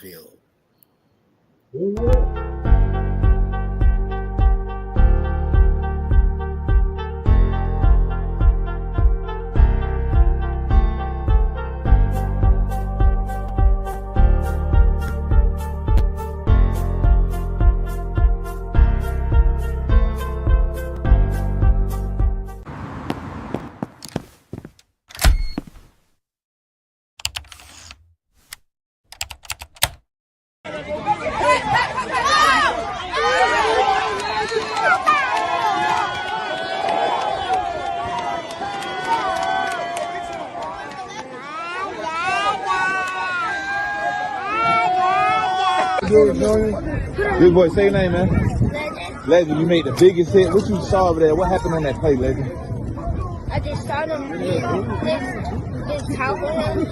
Louisville. Good boy, say your name, man. Legend, you made the biggest hit. What you saw over there? What happened on that play, Legend? I just saw them this top one.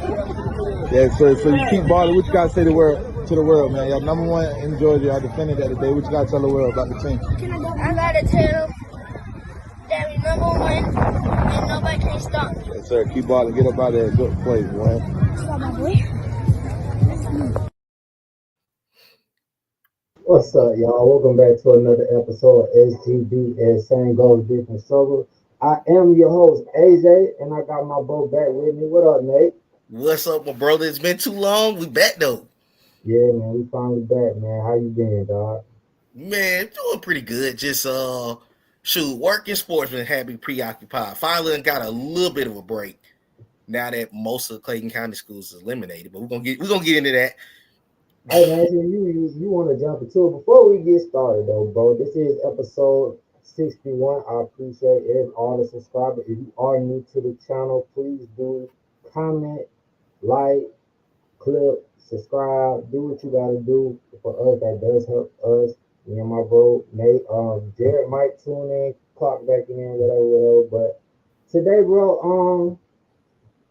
Yeah, so you keep balling. What you got to say to the world, man? Y'all number one in Georgia. Y'all defended that today. What you got to tell the world about the team? I got to tell them that we number one and nobody can stop me. Yes, sir. Keep balling. Get up out there. Good play, boy. Stop my boy. What's up, y'all? Welcome back to another episode of SGDS Same Goes Different Struggle. I am your host, AJ, and I got my bro back with me. What up, Nate? What's up, my brother? It's been too long. We back, though. Yeah, man. We finally back, man. How you been, dog? Man, doing pretty good. Just, work and sports been had me preoccupied. Finally got a little bit of a break now that most of the Clayton County schools is eliminated. But we're gonna get into that. Hey, man, you want to jump into it. Before we get started, though, bro, this is episode 61. I appreciate all the subscribers. If you are new to the channel, please do comment, like, clip, subscribe, do what you got to do for us. That does help us. Me and my bro, Nate, Jared might tune in, clock back in, whatever. But today, bro,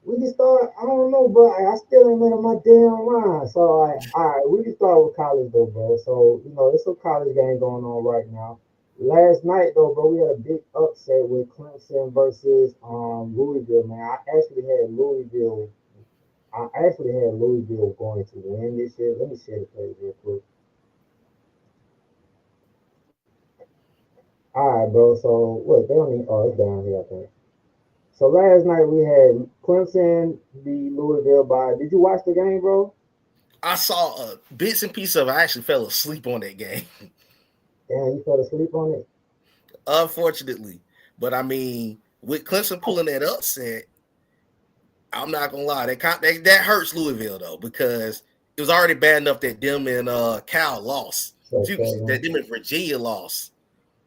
we can start. I don't know, bro. I still ain't made up my damn mind. So, all right, we can start with college, though, bro. So, there's some college game going on right now. Last night, though, bro, we had a big upset with Clemson versus Louisville, man. I actually had Louisville going to win this year. Let me share the page real quick. All right, bro. So, what? They don't need. Oh, it's down here, I think. So last night we had Clemson beat Louisville by. Did you watch the game, bro? I saw bits and pieces of it. I actually fell asleep on that game. Damn, you fell asleep on it? Unfortunately. But, I mean, with Clemson pulling that upset, I'm not going to lie. That hurts Louisville, though, because it was already bad enough that them and Cal lost. That them and Virginia lost.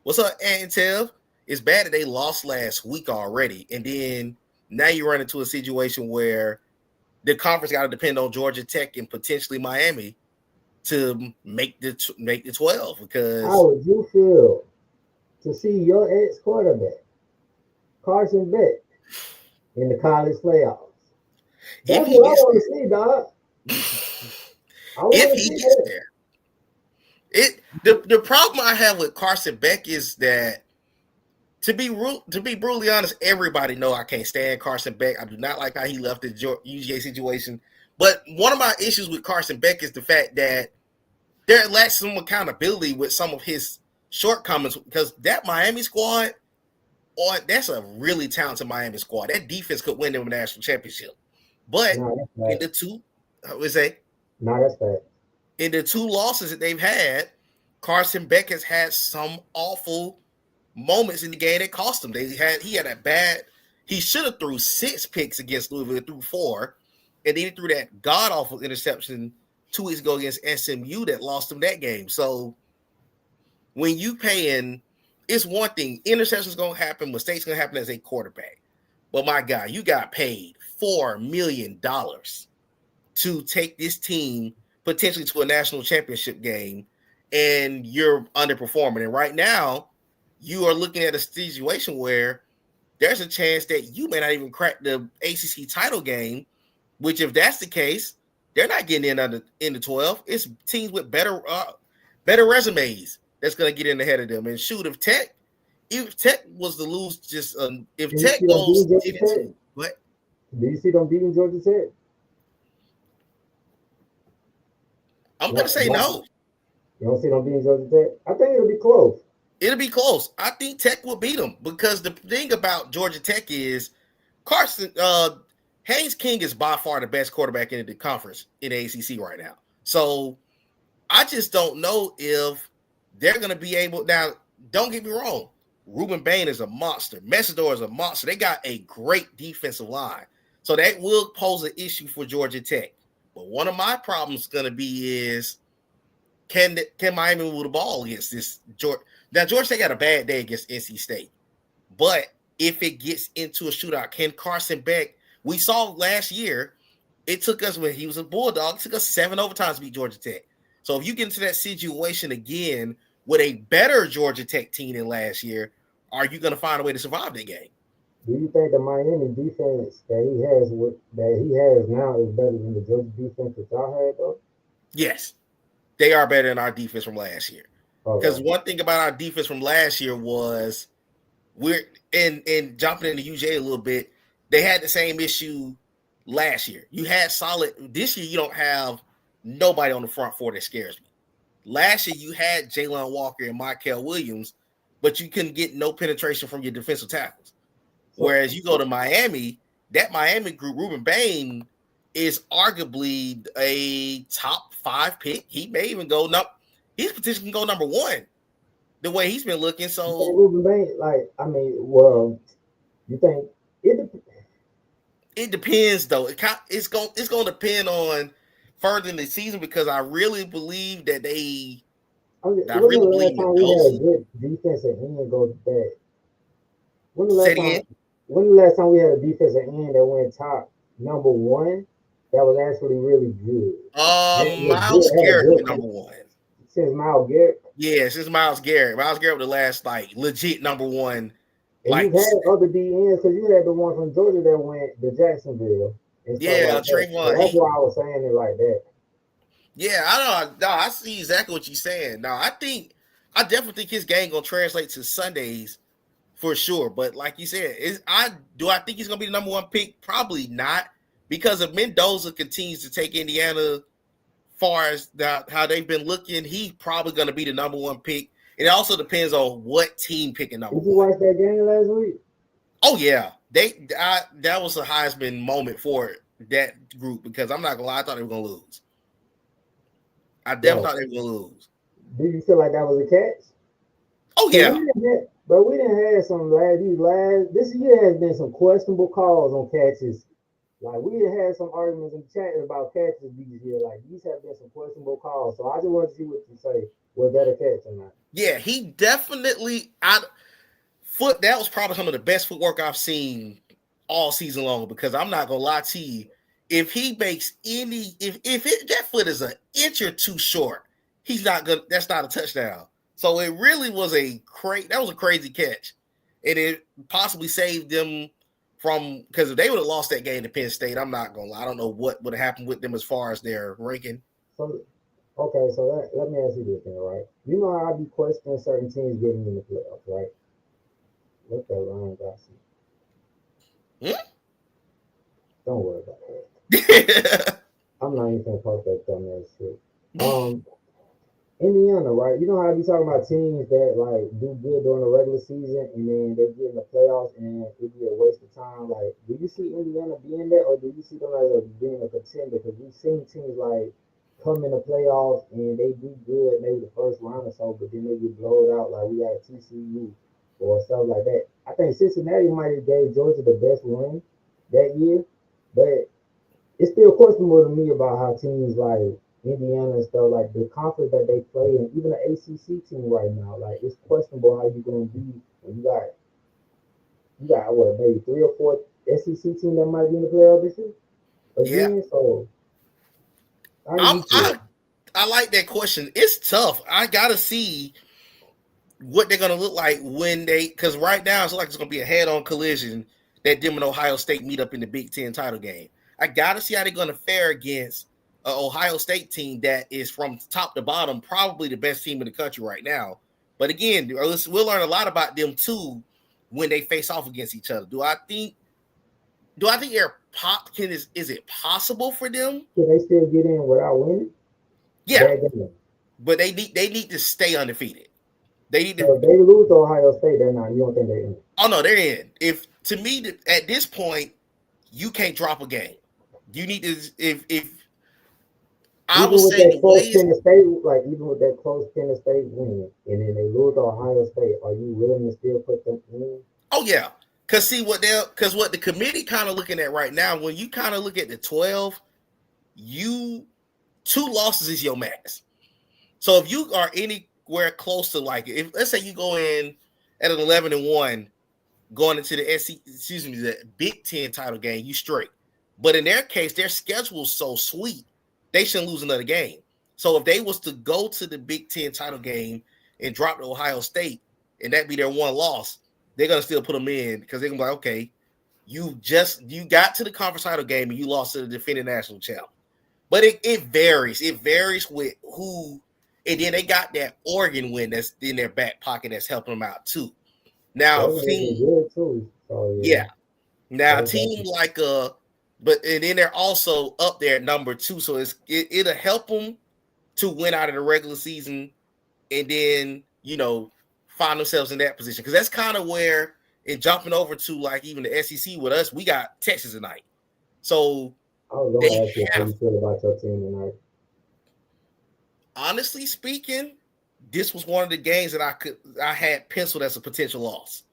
What's up, Antel? It's bad that they lost last week already, and then now you run into a situation where the conference got to depend on Georgia Tech and potentially Miami to make the 12. Because how would you feel to see your ex-quarterback Carson Beck in the college playoffs? That's what I want to see, dog. If he gets there, the problem I have with Carson Beck is that. To be brutally honest, everybody know I can't stand Carson Beck. I do not like how he left the UGA situation. But one of my issues with Carson Beck is the fact that there lacks some accountability with some of his shortcomings, because that Miami squad, that's a really talented Miami squad. That defense could win them a national championship. But in the two, that's fact. In the two losses that they've had, Carson Beck has had some awful moments in the game that cost him. He should have threw 6 picks against Louisville, threw 4, and then he threw that god awful interception 2 weeks ago against SMU that lost him that game. So when you paying, it's one thing, interceptions gonna happen, mistakes gonna happen as a quarterback. But my God, you got paid $4 million to take this team potentially to a national championship game, and you're underperforming. And right now, you are looking at a situation where there's a chance that you may not even crack the ACC title game, which if that's the case, they're not getting in the 12. It's teams with better resumes that's going to get in ahead of them. And shoot, if Tech was to lose, if Tech goes, what? Do you see them beating Georgia Tech? I'm going to say no. You don't see them beating Georgia Tech? I think it'll be close. It'll be close. I think Tech will beat them because the thing about Georgia Tech is Haynes King is by far the best quarterback in the conference in the ACC right now. So I just don't know if they're going to be able. Now, don't get me wrong. Ruben Bain is a monster. Messidor is a monster. They got a great defensive line. So that will pose an issue for Georgia Tech. But one of my problems is going to be is can Miami move the ball against this Georgia? Now, Georgia Tech got a bad day against NC State. But if it gets into a shootout, can Carson Beck? We saw last year, it took us when he was a Bulldog, it took us 7 overtimes to beat Georgia Tech. So if you get into that situation again with a better Georgia Tech team than last year, are you going to find a way to survive that game? Do you think the Miami defense that he has now is better than the Georgia defense that y'all had though? Yes, they are better than our defense from last year. Because Okay. one thing about our defense from last year was we're and jumping into UJ a little bit, they had the same issue last year. You had solid. This year, you don't have nobody on the front four that scares me. Last year, you had Jalen Walker and Michael Williams, but you couldn't get no penetration from your defensive tackles. Whereas you go to Miami, that Miami group, Ruben Bain is arguably a top 5 pick. He may even go his position can go number 1 the way he's been looking. So Ruben Bain, you think it depends though. It's going to depend on further in the season because I really believe that they. When the last time we had a good defensive end go that? When the last time we had a defensive end that went top number 1 that was actually really good? Myles Garrett number 1. Since Myles Garrett? Yeah, since Myles Garrett. Myles Garrett was the last legit number 1. And you've had other DNs because you had the one from Georgia that went to Jacksonville. Yeah, Trayvon. So that's why I was saying it like that. Yeah, I know. No, I see exactly what you're saying. Now, I definitely think his game gonna translate to Sundays for sure. But like you said, I think he's gonna be the number 1 pick? Probably not, because if Mendoza continues to take Indiana far as how they've been looking, he's probably gonna be the number 1 pick. It also depends on what team picking number 1. Did you watch that game last week? Oh yeah, that was a Heisman moment for that group because I'm not gonna lie, I thought they were gonna lose. I definitely thought they were gonna lose. Do you feel like that was a catch? Oh yeah, but we didn't have some this year has been some questionable calls on catches. Like we had some arguments in the chat about catches these year. Like these have been some questionable calls. So I just want to see what you say. Was that a catch or not? Yeah, he definitely that was probably some of the best footwork I've seen all season long, because I'm not gonna lie to you. If he makes that foot is an inch or 2 short, he's not gonna. That's not a touchdown. So it really was a crazy catch, and it possibly saved them from, because if they would have lost that game to Penn State, I'm not gonna lie, I don't know what would have happened with them as far as their ranking. So let me ask you this then, right? You know how I be questioning certain teams getting in the playoffs, right? What that Ryan got you? Don't worry about that. I'm not even gonna post that dumbass shit. Indiana, right? You know how I be talking about teams that like do good during the regular season and then they get in the playoffs and it be a waste of time. Like, do you see Indiana being there, or do you see them as being a contender? Because we've seen teams like come in the playoffs and they do good maybe the first round or so, but then they get blown out like we had TCU or stuff like that. I think Cincinnati might have gave Georgia the best win that year, but it's still questionable to me about how teams like Indiana and stuff, like the conference that they play in, even the ACC team right now, like it's questionable how you're gonna be when you got what, maybe 3 or 4 SEC team that might be in the playoff this year again. Yeah. So I like that question. It's tough. I gotta see what they're gonna look like when because right now it's like it's gonna be a head-on collision that them and Ohio State meet up in the Big Ten title game. I gotta see how they're gonna fare against an Ohio State team that is from top to bottom probably the best team in the country right now. But again, we'll learn a lot about them too when they face off against each other. Do I think is it possible for them? Can they still get in without winning? Yeah, That game. but they need to stay undefeated. They need So to. if they lose to Ohio State, they're not. You don't think they're in? Oh no, they're in. If to me at this point, you can't drop a game. You need to if I will Even with say that the way close it's, Penn State, like even with that close Penn State win, and then they lose to Ohio State, are you willing to still put them in? oh yeah, what the committee kind of looking at right now. When you kind of look at the 12, you 2 losses is your max. So if you are anywhere close to like if let's say you go in at an 11-1 going into the the Big Ten title game, you straight. But in their case, their schedule's so sweet, they shouldn't lose another game. So if they was to go to the Big Ten title game and drop to Ohio State, and that be their one loss, they're gonna still put them in because they're gonna be like, okay, you got to the conference title game and you lost to the defending national champ. But it varies. It varies with who, and then they got that Oregon win that's in their back pocket that's helping them out too. Now, Oregon is good too. So yeah, yeah. Now, a that's team like but and then they're also up there at number 2, so it'll help them to win out of the regular season, and then find themselves in that position because that's kind of where and jumping over to like even the SEC with us, we got Texas tonight, so I was they gonna ask you how have. you feel about your team tonight. Honestly speaking, this was one of the games that I had penciled as a potential loss,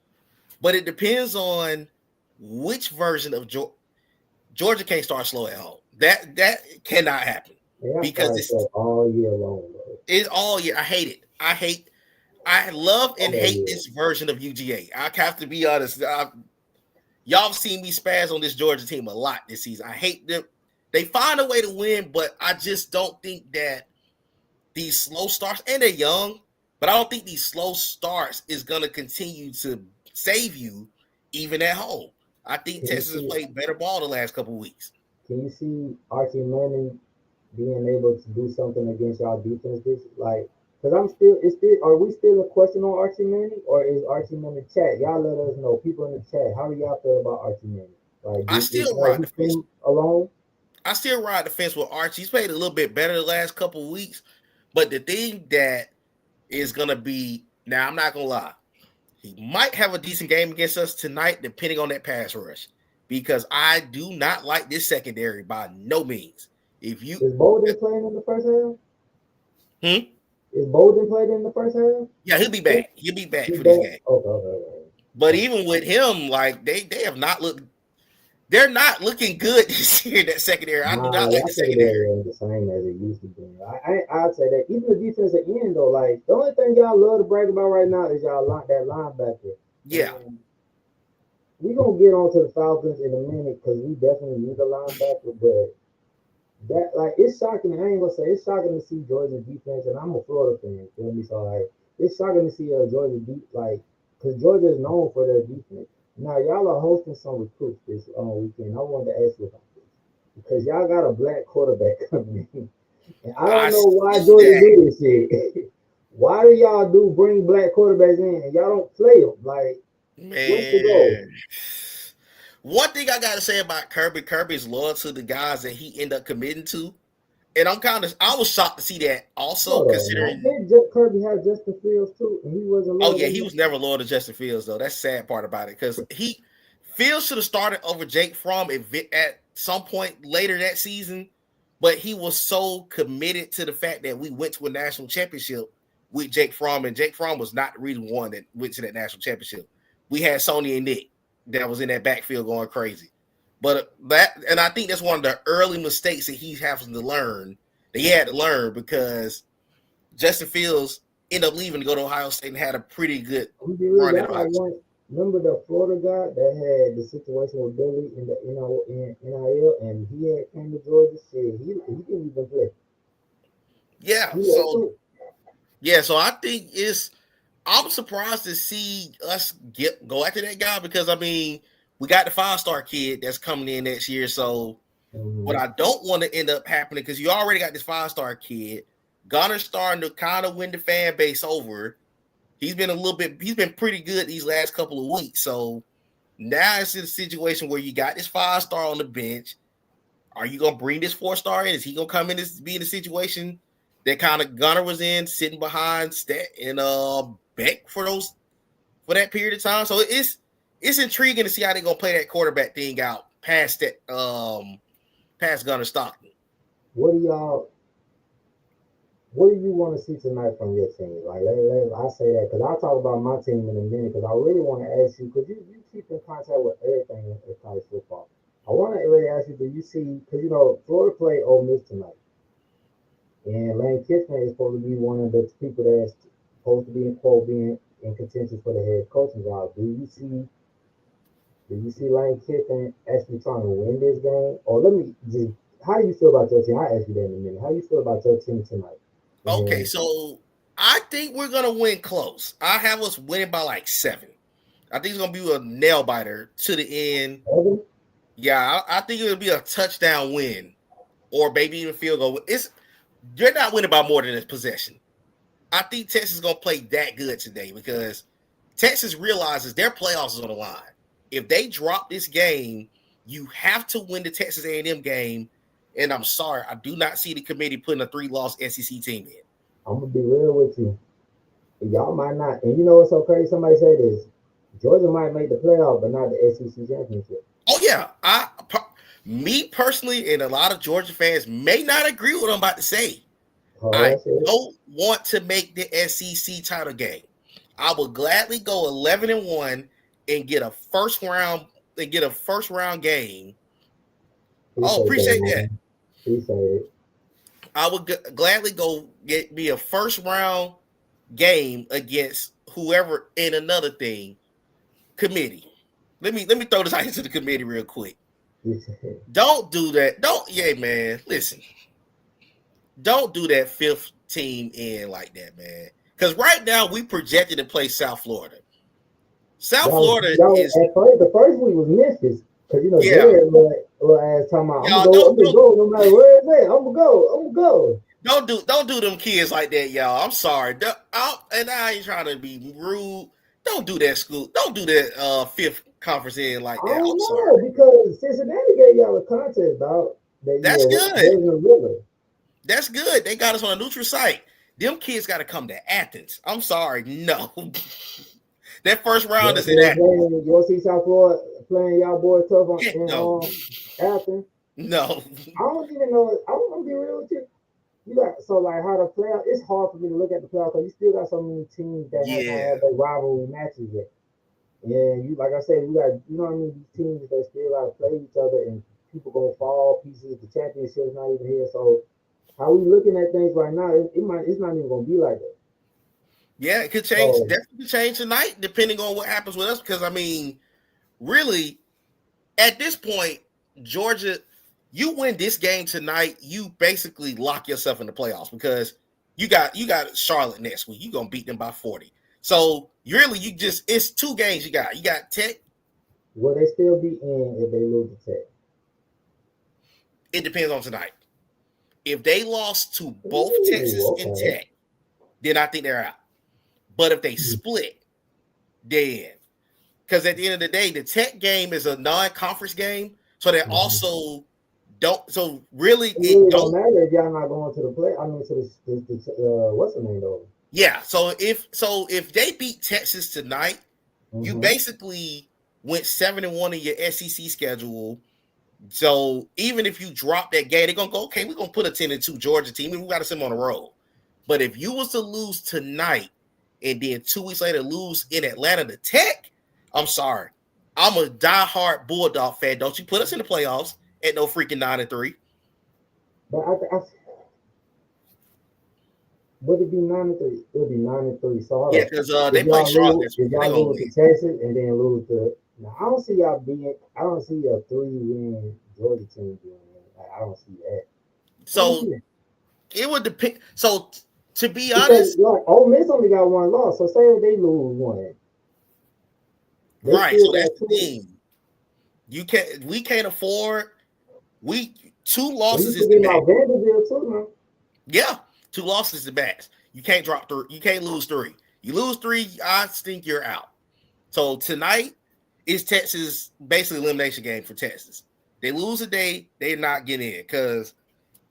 but it depends on which version of Georgia can't start slow at home. That cannot happen They got because started stuff all year long, bro. it's all year. I hate it. I love and All hate year. this version of UGA. I have to be honest. Y'all have seen me spaz on this Georgia team a lot this season. I hate them. They find a way to win, but I just don't think that these slow starts, and they're young, but I don't think these slow starts is going to continue to save you even at home. I think Texas has played better ball the last couple of weeks. Can you see Archie Manning being able to do something against y'all defense this like? Because are we still a question on Archie Manning, or is Archie Manning chat? Y'all let us know, people in the chat, how do y'all feel about Archie Manning? Like, I is still ride he the fence. alone? I still ride the fence with Archie. He's played a little bit better the last couple of weeks, but the thing that is going to be now, I'm not going to lie, he might have a decent game against us tonight, depending on that pass rush, because I do not like this secondary by no means. If you, Is Bolden playing in the first half? Is Bolden playing in the first half? yeah, he'll be back. He'll be back He's for this back. game. Okay. But even with him, like they have not looked. They're not looking good this year. That secondary, I do Nah, not like y'all the secondary. secondary ain't the same as it used to be. I'd say that even the defensive end though, like the only thing y'all love to brag about right now is y'all that linebacker. Yeah, And we gonna get on to the Falcons in a minute because we definitely need a linebacker, but that like it's shocking. I ain't gonna say it's shocking to see Georgia's defense, and I'm a Florida fan. Feel me? So like it's shocking to see Georgia deep like because Georgia is known for their defense. Now y'all are hosting some recruits this weekend. I wanted to ask you about this because y'all got a black quarterback coming in, and I I don't know why see Georgia that, do this shit. Why do y'all bring black quarterbacks in and y'all don't play them? Like what's the goal? man. One thing I got to say about Kirby is loyal to the guys that he ended up committing to, and I was shocked to see that also, Hold on, now. considering. Kirby had Justin Fields too, and he wasn't Oh loyal yeah, to he him. was never loyal to Justin Fields though. That's the sad part about it because Fields should have started over Jake Fromm at some point later that season, but he was so committed to the fact that we went to a national championship with Jake Fromm, and Jake Fromm was not the reason one that went to that national championship. We had Sony and Nick that was in that backfield going crazy. But and I think that's one of the early mistakes that he has to learn, that he had to learn because Justin Fields ended up leaving to go to Ohio State and had a pretty good run at Y'all Ohio like State. one. Remember the Florida guy that had the situation with Billy in the NIL, and he had came to Georgia. Said he didn't even play. Yeah, He left so too. I think I'm surprised to see us go after that guy because I mean we got the 5-star kid that's coming in next year. So what I don't want to end up happening because you already got this 5-star kid, Gunner's starting to kind of win the fan base over. He's been pretty good these last couple of weeks. So now it's in a situation where you got this 5-star on the bench. Are you gonna bring this 4-star in? Is he gonna come in be in a situation that kind of Gunner was in, sitting behind Stat and Beck for that period of time. So it's intriguing to see how they're gonna play that quarterback thing out past that past Gunner Stockton. What do you want to see tonight from your team? Like, I say that because I'll talk about my team in a minute because I really want to ask you because you keep in contact with everything in college football. I want to really ask you, do you see, because, Florida played Ole Miss tonight, and Lane Kiffin is supposed to be one of the people that's supposed to be being in contention for the head coaching job. Do you see Lane Kiffin actually trying to win this game? Or how do you feel about your team? I'll ask you that in a minute. How do you feel about your team tonight? Okay, And so I think we're gonna win close. I have us winning by like 7. I think it's gonna be a nail biter to the end. Evan? Yeah, I think it'll be a touchdown win, or maybe even field goal. You're not winning by more than a possession. I think Texas is gonna play that good today because Texas realizes their playoffs is on the line. If they drop this game, you have to win the Texas A&M game. And I'm sorry, I do not see the committee putting a 3-loss SEC team in. I'm gonna be real with you. Y'all might not, and you know what's so crazy? Somebody say this: Georgia might make the playoff, but not the SEC championship. Oh yeah, me personally, and a lot of Georgia fans may not agree with what I'm about to say. Oh, I that's it. don't want to make the SEC title game. I would gladly go 11-1 and get a first round game. Appreciate that. Appreciate it. I would gladly go get me a first round game against whoever in another thing committee. Let me throw this out into the committee real quick. Don't do that. Man. Listen, don't do that 5th team in like that, man. Because right now we projected to play South Florida. Florida is the first week was Memphis because yeah. Jared little ass talking about I'm Y'all, gonna go no matter where it's at. I'm gonna go. Don't do them kids like that, y'all. I'm sorry. And I ain't trying to be rude. Don't do that school. Don't do that 5th conference in like that. I'm sorry. Because Cincinnati gave y'all a contest, dog. That's good. River. That's good. They got us on a neutral site. Them kids got to come to Athens. I'm sorry. No. That first round is in Athens. You want to see South Florida playing y'all boy tough No. Athens? No. I don't even know. I'm gonna be real with you. You got so like how the playoff. It's hard for me to look at the playoff because you still got so many teams that haven't had their rivalry matches yet. And you, like I said, you got these teams that still got to play each other, and people gonna fall pieces. The championship's not even here. So how we looking at things right now? It's not even gonna be like that. Yeah, it could change. Definitely change tonight, depending on what happens with us. Because I mean, really, at this point, Georgia, you win this game tonight, you basically lock yourself in the playoffs because you got Charlotte next week. You're gonna beat them by 40. So really, it's 2 games you got. You got Tech. Will they still be in if they lose to Tech? It depends on tonight. If they lost to both Texas and Tech, then I think they're out. But if they split, then because at the end of the day, the Tech game is a non-conference game, so they also don't. So really, it don't matter if y'all not going to the play. I mean, to the what's the name though? Yeah. So if they beat Texas tonight, you basically went 7-1 in your SEC schedule. So even if you drop that game, they're gonna go, okay, we're gonna put a 10-2 Georgia team, and we got to send them on the road. But if you was to lose tonight and then 2 weeks later lose in Atlanta to Tech, I'm sorry. I'm a diehard Bulldog fan. Don't you put us in the playoffs at no freaking 9-3. But would it be 9-3? It would be 9-3. So yeah, because they play Charlotte. If y'all lose to Texas and then lose to now, I don't see y'all being. I don't see a 3-win Georgia team doing that. I don't see that. So it would depend. So to be honest, Ole Miss only got 1 loss. So say if they lose 1, right? So that's the thing. We can't afford. 2 losses is the max. Vanderbilt too, man. Yeah, 2 losses is the max. You can't drop 3. You can't lose 3. You lose 3, I think you're out. So tonight is Texas basically elimination game for Texas. They lose a day, they're not getting in because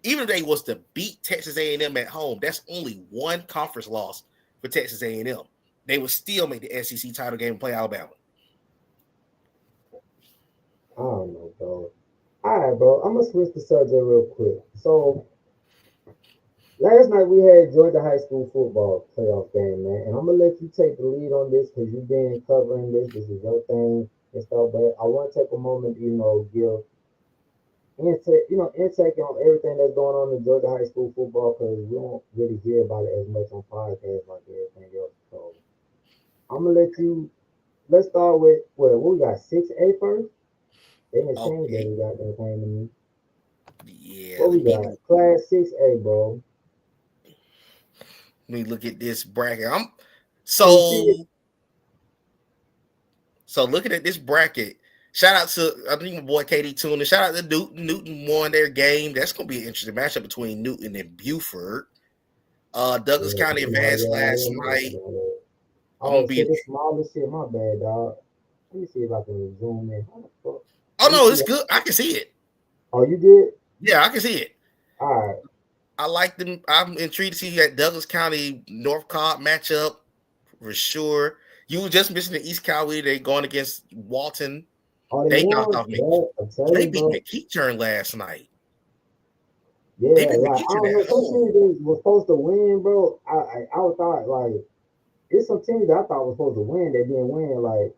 even if they was to beat Texas A&M at home, that's only one conference loss for Texas A&M. They would still make the SEC title game and play Alabama. I don't know, bro. All right, bro. I'm gonna switch the subject real quick. So last night we had Georgia high school football playoff game, man, and I'm gonna let you take the lead on this because you've been covering this. This is your thing and stuff. But I want to take a moment, give intake on everything that's going on in Georgia high school football because we don't really hear about it as much on podcasts like everything else. So I'm gonna let you. Let's start with what we got 6A first. They didn't change that. Okay. We got that thing to me. Yeah, What we got? Class 6A, bro. let me look at this bracket. So you see it? So looking at this bracket, shout out to I think my boy KD Tuna. Shout out to Newton. Newton won their game. That's gonna be an interesting matchup between Newton and Buford. Douglas County advanced last night. I'm gonna Oh, be. shit, it's small as shit. My bad, dog. Let me see if I can zoom in. How the fuck? Oh Let me no, see it's that. good. I can see it. Oh, you did? Yeah, I can see it. All right. I like them. I'm intrigued to see that Douglas County North Cobb matchup for sure. You were just missing the East Cowley. They going against Walton. Oh, they They knocked won? off me. Yeah, I tell They you, beat bro. McEachern last night. They Yeah, beat like, I McEachern don't at know. Some home. teams that was supposed to win, bro. I thought, like, it's some teams that I thought was supposed to win that didn't win. Like,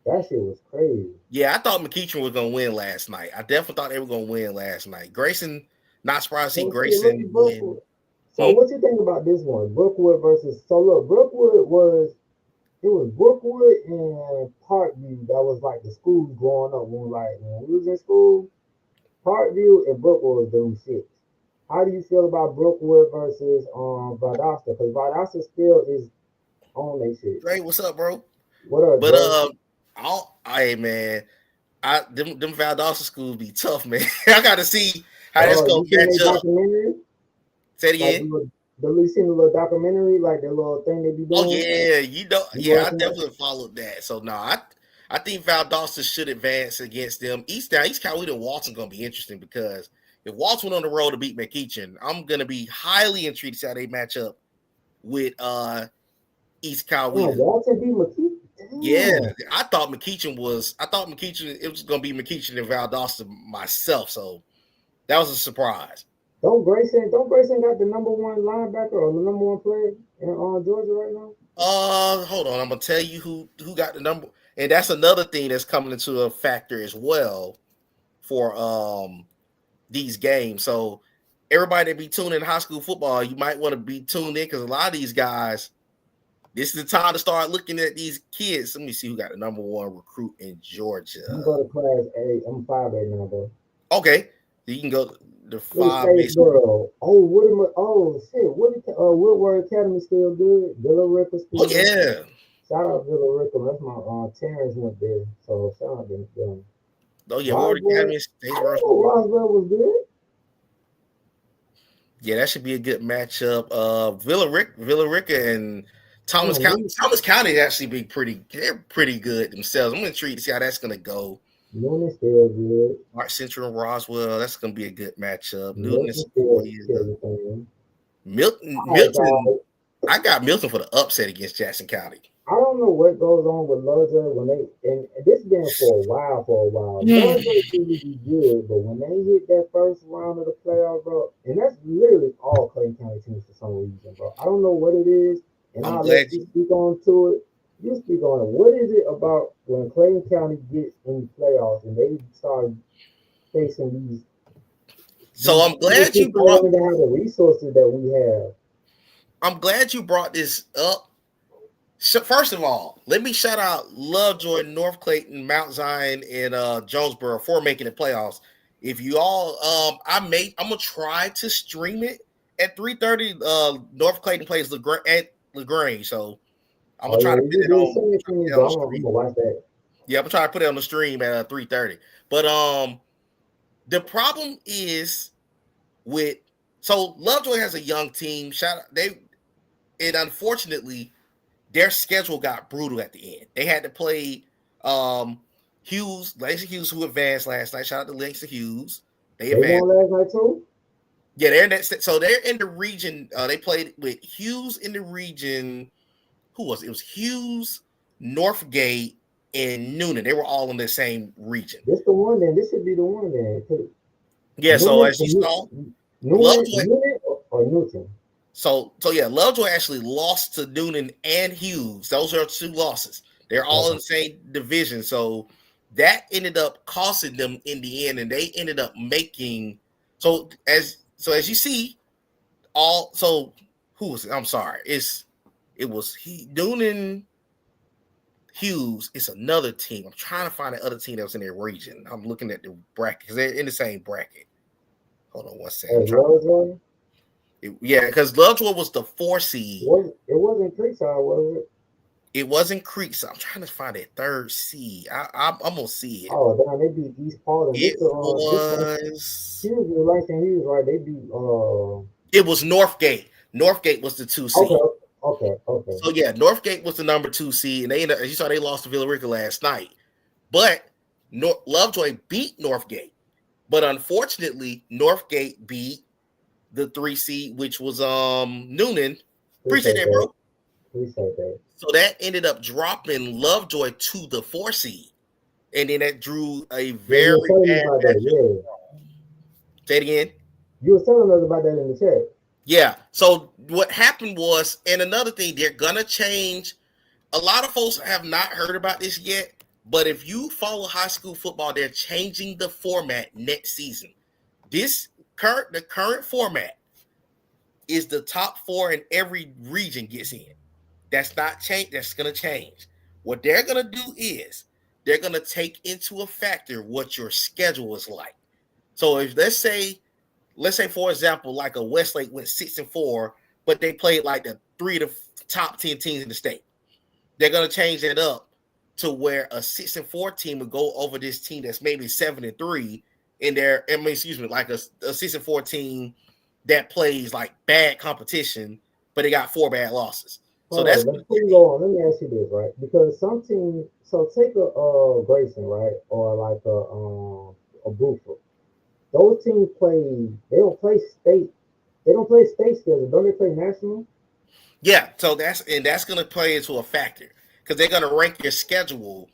that shit was crazy. Yeah, I thought McEachern was gonna win last night. I definitely thought they were gonna win last night. Grayson, not surprised to see So, see, look Grayson at win. Brookwood. So, what you think about this one? Brookwood versus. So, look, Brookwood was. It was Brookwood and Parkview that was like the schools growing up when we was in school. Parkview and Brookwood was them shit. How do you feel about Brookwood versus Valdosta? Because Valdosta still is on their shit. Dre, what's up, bro? What up, But Dre? hey man, them Valdosta schools be tough, man. I gotta see how that's Oh, gonna you seen match their up. documentary? Say it Like again. you seen the little documentary, like the little thing they be Oh doing? yeah, You yeah, I watching that? definitely followed that. So no, I think Valdosta should advance against them. East Cowley and Walton gonna be interesting because if Walton went on the road to beat McEachern, I'm gonna be highly intrigued to see how they match up with East Damn, Coweta. Walton beat McKee. Yeah, Damn. I thought McEachern it was gonna be McEachern and Valdosta myself. So that was a surprise. Don't Grayson got the number one linebacker or the number one player in Georgia right now? Hold on. I'm gonna tell you who got the number, and that's another thing that's coming into a factor as well for these games. So everybody that be tuning in high school football, you might want to be tuned in because a lot of these guys, this is the time to start looking at these kids. Let me see who got the number one recruit in Georgia. I'm gonna go to class A. I'm 5A now, bro. Okay, so you can go the Look at 5 base. Statesboro. Oh, Woodman. Oh shit. Woodward Academy still good. Villa Rica Oh still. yeah. Shout out Villa Rica. That's my Terrence went there. So shout out to them. Oh yeah, Ward Roswell. Academy, I Statesboro. didn't know Roswell was good. Yeah, that should be a good matchup. Villa Rica and Thomas Damn, County. Thomas County actually be they're pretty good themselves. I'm intrigued to see how that's gonna go. Newton still good. Mark Central and Roswell, that's gonna be a good matchup. Newton and Milton still Sequoia. killing things. Milton, All right, Milton, guys. I got Milton for the upset against Jackson County. I don't know what goes on with Lovejoy when they and this been for a while. Lovejoy really be good, but when they hit that first round of the playoff, bro, and that's literally all Clayton County teams for some reason, bro. I don't know what it is, and I'm I'll let glad you you speak on to it. You speak on it. What is it about when Clayton County gets in the playoffs and they start facing so these I'm glad teams you that brought don't even have the resources that we have? I'm glad you brought this up. So first of all, let me shout out Lovejoy, North Clayton, Mount Zion, and Jonesboro for making the playoffs. If you all, I'm gonna try to stream it at 3:30. North Clayton plays at Lagrange, so I'm gonna Oh try yeah, to put you it did on. send it to me, bro. I'm Stream. gonna watch that. Yeah, I'm gonna try to put it on the stream at 3:30. But the problem is with Lovejoy has a young team. And unfortunately their schedule got brutal at the end. They had to play Langston Hughes, who advanced last night. Shout out to Langston Hughes. They They won advanced. last night too. Yeah, they're in that. So they're in the region. They played with Hughes in the region. Who was it? It was Hughes, Northgate, and Noonan. They were all in the same region. This the one then. This should be the one then. Yeah. So as you saw, Lovejoy. Newman or Newton. So yeah, Lovejoy actually lost to Noonan and Hughes. Those are two losses. They're all in the same division. So that ended up costing them in the end, and they ended up making as you see, who was it? I'm sorry. It was Noonan Hughes. It's another team. I'm trying to find the other team that was in their region. I'm looking at the bracket because they're in the same bracket. Hold on one second. Yeah, because Lovejoy was the 4 seed. It wasn't Creekside, was it? It wasn't Creekside. I'm trying to find a 3rd seed. I'm gonna see it. Oh, damn, they beat East Portland. It was Hughes, Langston Hughes, right? They beat It was Northgate. Northgate was the 2 seed. Okay. So yeah, Northgate was the number 2 seed, and they as you saw, they lost to Villarica last night. But Lovejoy beat Northgate. But unfortunately, Northgate beat the 3 seed, which was Noonan. Appreciate that, bro. Appreciate that. So that ended up dropping Lovejoy to the 4 seed. And then that drew a very bad matchup. Say it again. You were telling us about that in the chat. Yeah. So what happened was, and another thing, they're gonna change. A lot of folks have not heard about this yet, but if you follow high school football, they're changing the format next season. The current format is the top 4 in every region gets in. That's not change. That's gonna change. What they're gonna do is they're gonna take into a factor what your schedule is like. So if let's say for example, like a Westlake went 6-4, but they played like the 3 to top 10 teams in the state. They're gonna change that up to where a 6-4 team would go over this team that's maybe 7-3 in there. Like a 6-4 team that plays like bad competition, but they got 4 bad losses. So that's before you go on, let me ask you this, right? Because some teams, so take a Grayson, right, or like a Buford. Those teams they don't play state schedule. Don't they play national? Yeah, so that's gonna play into a factor because they're gonna rank your schedule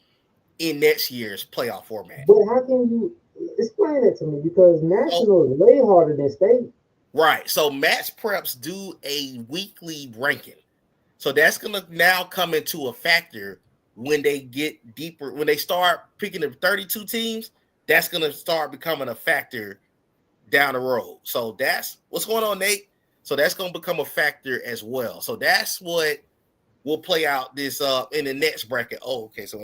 in next year's playoff format. But how can you explain that to me? Because national is way harder than state. Right. So match preps do a weekly ranking. So that's gonna now come into a factor when they get deeper, when they start picking the 32 teams. That's gonna start becoming a factor down the road. So that's what's going on, Nate. So that's gonna become a factor as well. So that's what will play out this in the next bracket. Oh, okay. So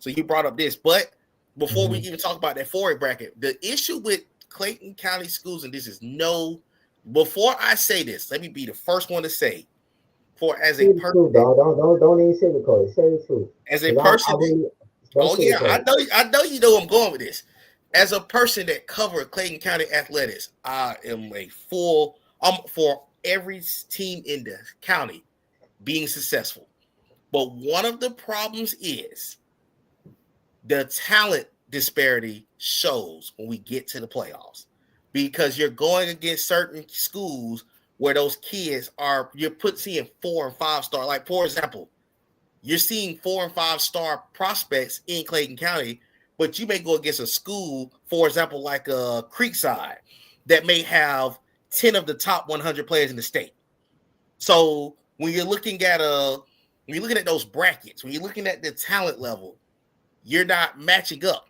you brought up this, but before we even talk about that 4A bracket, the issue with Clayton County schools, and this is before I say this, let me be the first one to say. As a person, don't even say the code. Say the truth. As a person, I know you know I'm going with this. As a person that covered Clayton County athletics, I am for every team in the county being successful. But one of the problems is the talent disparity shows when we get to the playoffs, because you're going against certain schools where those kids seeing 4 and 5 star. Like, for example, you're seeing 4 and 5 star prospects in Clayton County, but you may go against a school, for example, like a Creekside, that may have 10 of the top 100 players in the state. So when you're looking at those brackets, when you're looking at the talent level, you're not matching up.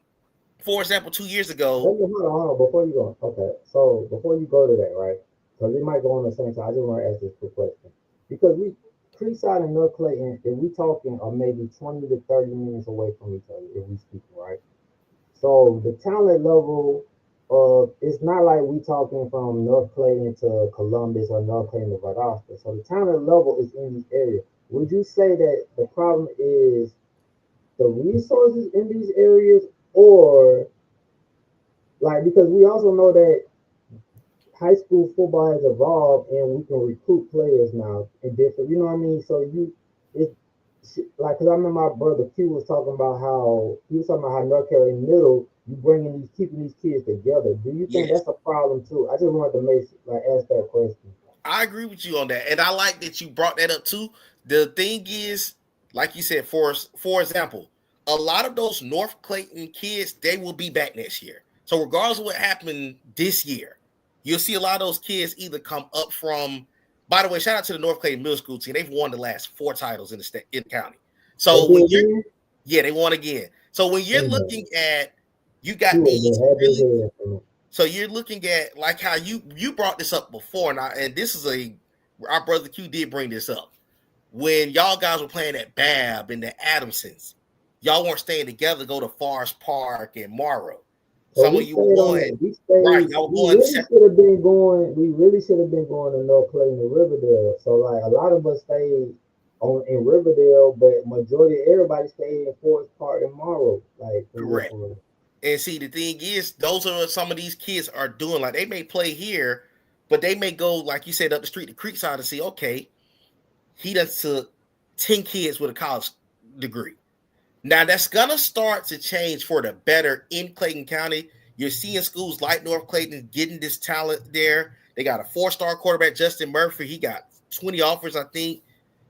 For example, 2 years ago. Hold on. Before you go, okay. So before you go to that, right? Because it might go on the same time. I just want to ask this quick question. Because Creekside and North Clayton, if we talking, are maybe 20 to 30 minutes away from each other, if we speaking, right? So the talent level, it's not like we talking from North Clayton to Columbus or North Clayton to Valdosta. So the talent level is in these areas. Would you say that the problem is the resources in these areas, or like, because we also know that high school football has evolved and we can recruit players now in different, you know what I mean? So like, cause I remember my brother Q was talking about how North Carolina Middle, you keeping these kids together. Do you think Yes. that's a problem too? I just wanted to ask that question. I agree with you on that, and I like that you brought that up too. The thing is, like you said, for example, a lot of those North Clayton kids they will be back next year. So regardless of what happened this year, you'll see a lot of those kids either come up from. By the way, shout out to the North Clayton Middle School team. They've won the last 4 titles in the state in the county. They So when did you're again. yeah, they won again. So when you're Damn, looking at you he got would have these been happy as really hell for me. so you're looking at like how you brought this up before, and this is our brother Q did bring this up when y'all guys were playing at Bab and the Adamsons. Y'all weren't staying together. Go to Forest Park and Morrow. So Some of we you were stayed on going it. We right. stayed. Y'all were We going really should have been going. We really should have been going to North Clayton and Riverdale. So like a lot of us stayed on in Riverdale, but majority of everybody stayed in Forest Park and Morrow. Like for real, correct. for real. And see, the thing is, those are what some of these kids are doing. Like they may play here, but they may go like you said up the street to Creekside and see, okay, he does took 10 kids with a college degree. Now that's gonna start to change for the better in Clayton County. You're seeing schools like North Clayton getting this talent there. They got a 4-star quarterback, Justin Murphy. He got 20 offers, I think.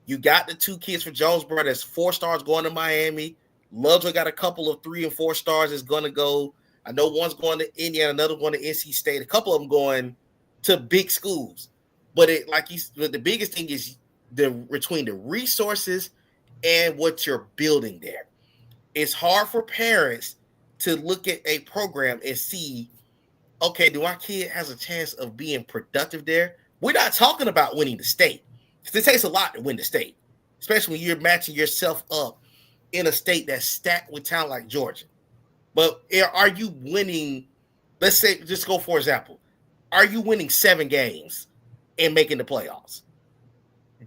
You got the 2 kids from Jonesboro that's 4 stars going to Miami. Lovejoy got a couple of 3 and 4 stars that's going to go. I know one's going to Indiana, another one to NC State. A couple of them going to big schools. But the biggest thing is between the resources and what you're building there. It's hard for parents to look at a program and see, okay, do our kid has a chance of being productive there? We're not talking about winning the state. Because it takes a lot to win the state, especially when you're matching yourself up in a state that's stacked with talent like Georgia. But are you winning? Let's say, just go for example, are you winning 7 games and making the playoffs?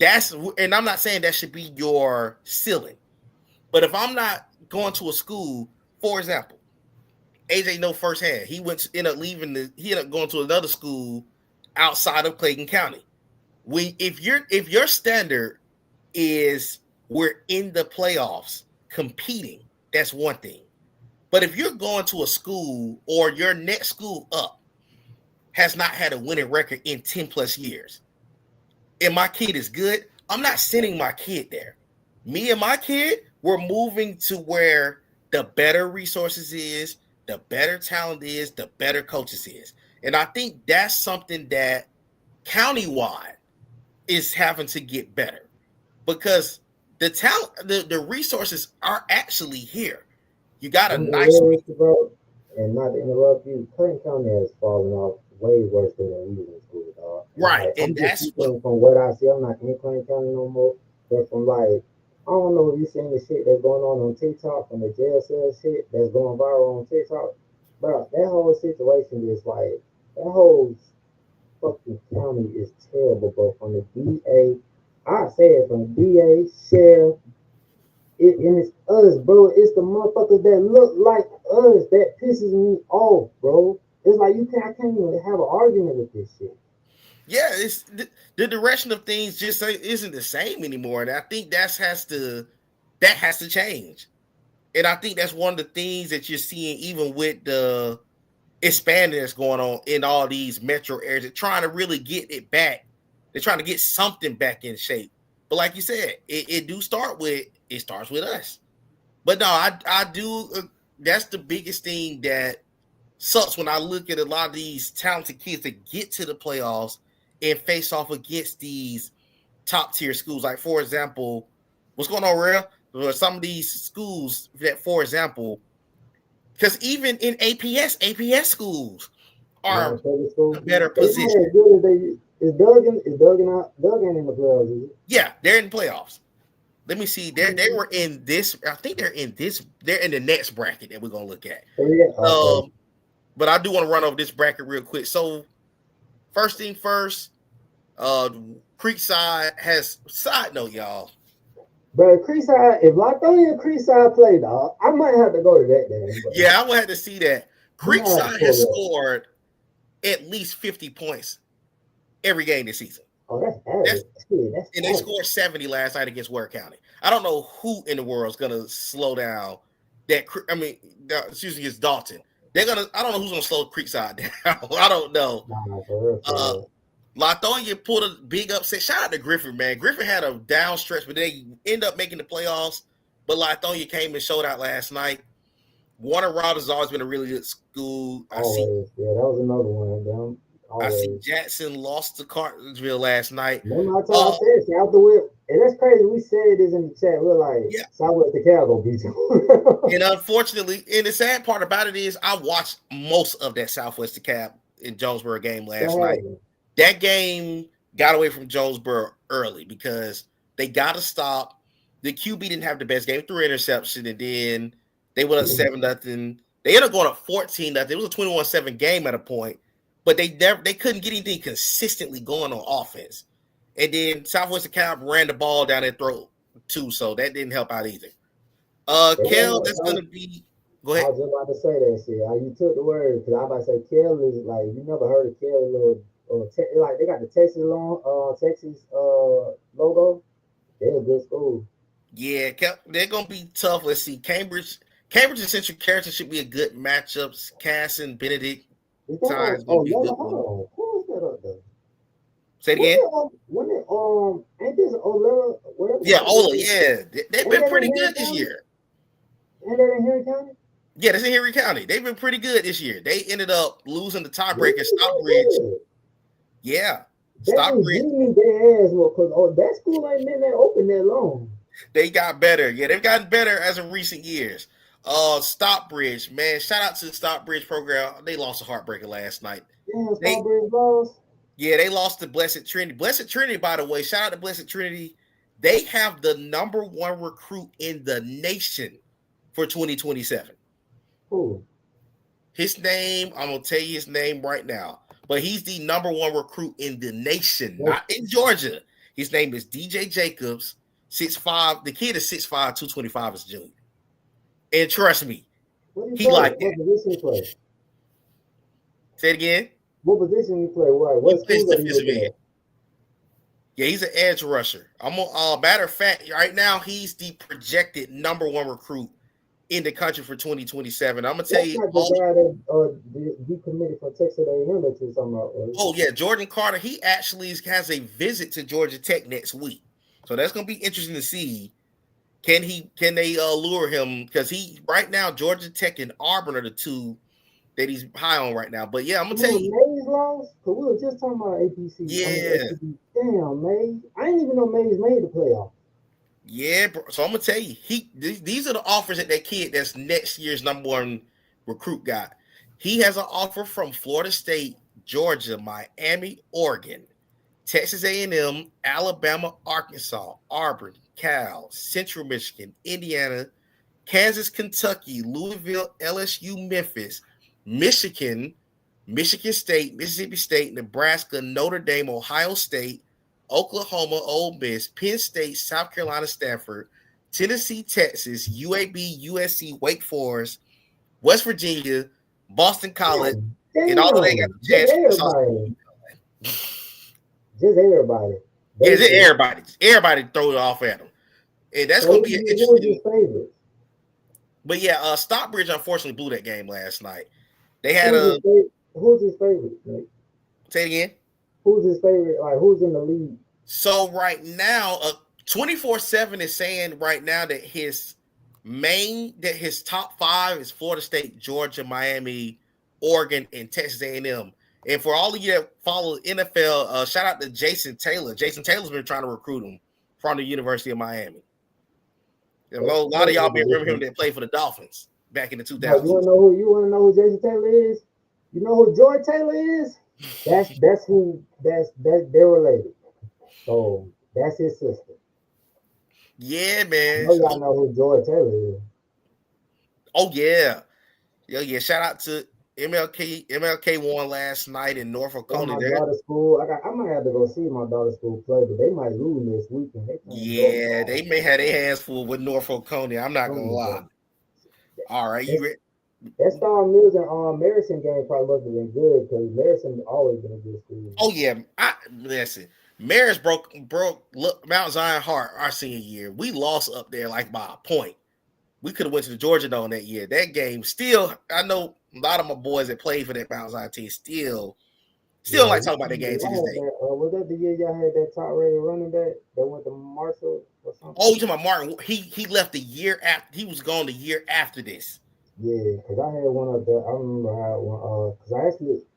And I'm not saying that should be your ceiling. But if I'm not going to a school, for example, AJ know firsthand. He ended up going to another school outside of Clayton County. If your standard is we're in the playoffs competing, that's one thing. But if you're going to a school or your next school up has not had a winning record in 10 plus years, and my kid is good, I'm not sending my kid there. Me and my kid, we're moving to where the better resources is, the better talent is, the better coaches is. And I think that's something that countywide is having to get better because the talent, the resources are actually here. You got a I'm gonna be nice real with you, bro, and not to interrupt you. Clayton County has fallen off way worse than we was in school, dog. right, Like and I'm just that's what speaking from what I see. I'm not in Clayton County no more, but from like I don't know if you seen the shit that's going on TikTok and the JSL shit that's going viral on TikTok, bro. That whole situation is like that whole fucking county is terrible, bro. From the DA, I say it from the DA, sheriff, and it's us, bro. It's the motherfuckers that look like us that pisses me off, bro. It's like I can't even have an argument with this shit. yeah, it's the direction of things just isn't the same anymore, and I think that has to change. And I think that's one of the things that you're seeing, even with the expanding that's going on in all these metro areas. They're trying to really get it back. They're trying to get something back in shape. But like you said, it starts with us. But no, I do. That's the biggest thing that sucks when I look at a lot of these talented kids that get to the playoffs and face off against these top tier schools. Like for example, what's going on, Real? Some of these schools that, for example, because even in APS schools Now, are public a school, better they not position. as good as they. Duggan ain't in the playoffs, is it? Yeah, they're in the playoffs. Let me see. They were in this. I think they're in this. They're in the next bracket that we're gonna look at. Oh, yeah, okay. But I do want to run over this bracket real quick. So first thing first, Creekside has side note, y'all. But Creekside, if Latonia Creekside play, dog, I might have to go to that game, bro. Yeah, I will have to see that. I might have to Creekside has pull up. scored at least 50 points every game this season. Oh, that's That's average. Shit, that's and they average. scored 70 last night against Ware County. I don't know who in the world is gonna slow down that. I mean, excuse me, it's Dalton. They're gonna. I don't know who's gonna slow Creekside down. I don't know. Nah, for real, for real. Latonia pulled a big upset. Shout out to Griffin, man. Griffin had a down stretch, but they end up making the playoffs. But Latonia came and showed out last night. Warner Robins has always been a really good school. Always. Yeah, that was another one. Them. I see Always. Jackson lost to Cartersville last night. Remember I said South the Whip, and that's crazy. We said this in the chat. We're like, Yeah. Southwest DeKalb gonna beat you. And unfortunately, and the sad part about it is I watched most of that Southwest DeKalb in Jonesboro game last night. That game got away from Jonesboro early because they got to stop. The QB didn't have the best game, threw interception, and then they went up 7-0. They ended up going up 14-0. It was a 21-7 game at a point, but they couldn't get anything consistently going on offense. And then Southwest DeKalb ran the ball down their throat too, so that didn't help out either. Kel, that's gonna be. Go ahead. I was just about to say that shit. You took the word because I was about to say Kel is like you never heard of Kel little like they got the Texas logo. They're a good school. Yeah, they're gonna be tough. Let's see, Cambridge and Central Carrollton should be a good matchups. Cass and Benedict. Is that hold on. Who is that up there? Say it again. Ain't this Ola? Yeah, Ola. Yeah, they've been pretty good this year. And they're in Henry County. Yeah, that's in Henry County. They've been pretty good this year. They ended up losing the tiebreaker. Stockbridge. Yeah, Stockbridge. Their ass because that school ain't been that open that long. They got better. Yeah, they've gotten better as of recent years. Stockbridge, man. Shout out to the Stockbridge program. They lost a heartbreaker last night. Yeah, Stockbridge lost. Yeah, they lost to Blessed Trinity. Blessed Trinity, by the way, shout out to Blessed Trinity. They have the #1 recruit in the nation for 2027. Who? His name, I'm going to tell you his name right now, but he's the #1 recruit in the nation, not in Georgia. His name is DJ Jacobs, 6'5". The kid is 6'5", 225 as a junior. And trust me, he like that. What position he play? Say it again. What position you play? What school are you in? Yeah, he's an edge rusher. Matter of fact, right now he's the projected #1 recruit in the country for 2027. I'm gonna tell you. That's not the guy that decommitted from Texas A&M that you're talking about. Oh yeah, Jordan Carter. He actually has a visit to Georgia Tech next week, so that's gonna be interesting to see. Can they lure him? Because he right now Georgia Tech and Auburn are the two that he's high on right now. But yeah, I'm gonna tell you. Mays lost? Because we were just talking about APC. Yeah. Damn, Mays. I didn't even know Mays made the playoff. Yeah, bro. So I'm gonna tell you, these are the offers that kid that's next year's #1 recruit got. He has an offer from Florida State, Georgia, Miami, Oregon, Texas A&M, Alabama, Arkansas, Auburn, Cal, Central Michigan, Indiana, Kansas, Kentucky, Louisville, LSU, Memphis, Michigan, Michigan State, Mississippi State, Nebraska, Notre Dame, Ohio State, Oklahoma, Ole Miss, Penn State, South Carolina, Stanford, Tennessee, Texas, UAB, USC, Wake Forest, West Virginia, Boston College, and although they got the chance, just everybody. Yeah, everybody. Everybody throw it off at them. And that's going to be an interesting favorite. But yeah, Stockbridge unfortunately blew that game last night. They had who's his favorite? Right? Say it again. Who's his favorite? Like who's in the lead? So right now, 24/7 is saying right now that his top 5 is Florida State, Georgia, Miami, Oregon, and Texas A&M. And for all of you that follow NFL, shout out to Jason Taylor. Jason Taylor's been trying to recruit him from the University of Miami. A lot of y'all remember him that played for the Dolphins back in the 2000s. You want to know who Jason Taylor is? You know who Joy Taylor is? That's they're related. So that's his sister. Yeah, man. Y'all know who Joy Taylor is. Oh yeah. Yeah. Shout out to MLK won last night in Norfolk County. My daughter's school. I might have to go see my daughter's school play, but they might lose this weekend. They may have their hands full with Norfolk County. I'm not gonna lie. All right, you ready? That Star Mills and Marison game probably must have been good because Marison always been a good school. Oh yeah, listen. Marist broke Mount Zion Hart our senior year. We lost up there like by a point. We could have went to the Georgia Dome that year. That game still, I know a lot of my boys that played for that Mount Zion team still like talking about that game to this day. Was that the year y'all had that top rated running back that went to Marshall or something? Oh, you talking about Martin? He left the year after. He was gone the year after this. Yeah, because I had one up there. I remember I had one. Because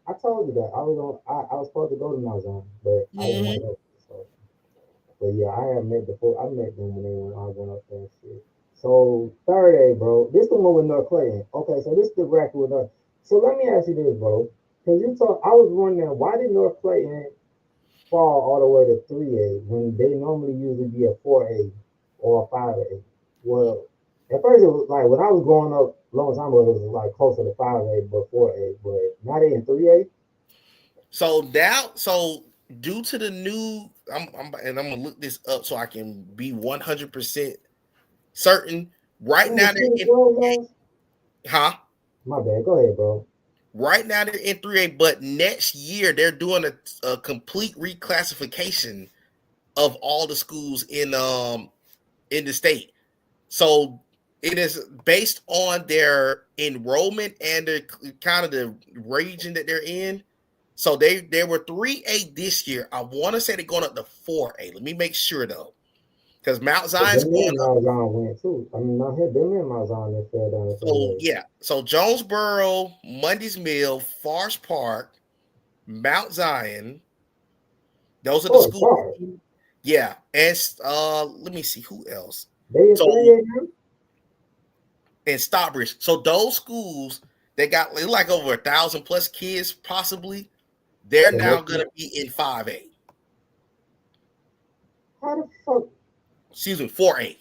I told you that I was supposed to go to Mount Zion, but I didn't want to. So, but yeah, I have met before. I met them when I went up there and shit. So third A, bro. This the one with North Clayton. Okay, so this is the bracket with North. So let me ask you this, bro. Because I was wondering why did North Clayton fall all the way to 3A when they normally usually be a 4A or a 5A? Well, at first it was like when I was growing up a long time ago, it was like closer to 5A but 4A, but now they in 3A. So due to the new, I'm gonna look this up so I can be 100% certain. Right now they're in 3A. Huh? My bad. Go ahead, bro. Right now they're in 3A, but next year they're doing a complete reclassification of all the schools in the state. So it is based on their enrollment and the kind of the region that they're in. So they were 3A this year. I want to say they're going up to 4A. Let me make sure though, because Mount Zion's going up. Mount Zion went too. I mean, not here. Them in Mount Zion that fell down. So yeah, so Jonesboro, Mundy's Mill, Forest Park, Mount Zion. Those are the schools. Park. Yeah, and let me see who else. They so in Stockbridge. So those schools they got like over 1,000 plus kids, possibly. They're now going to be in 5A. How the fuck? Excuse me, 4A.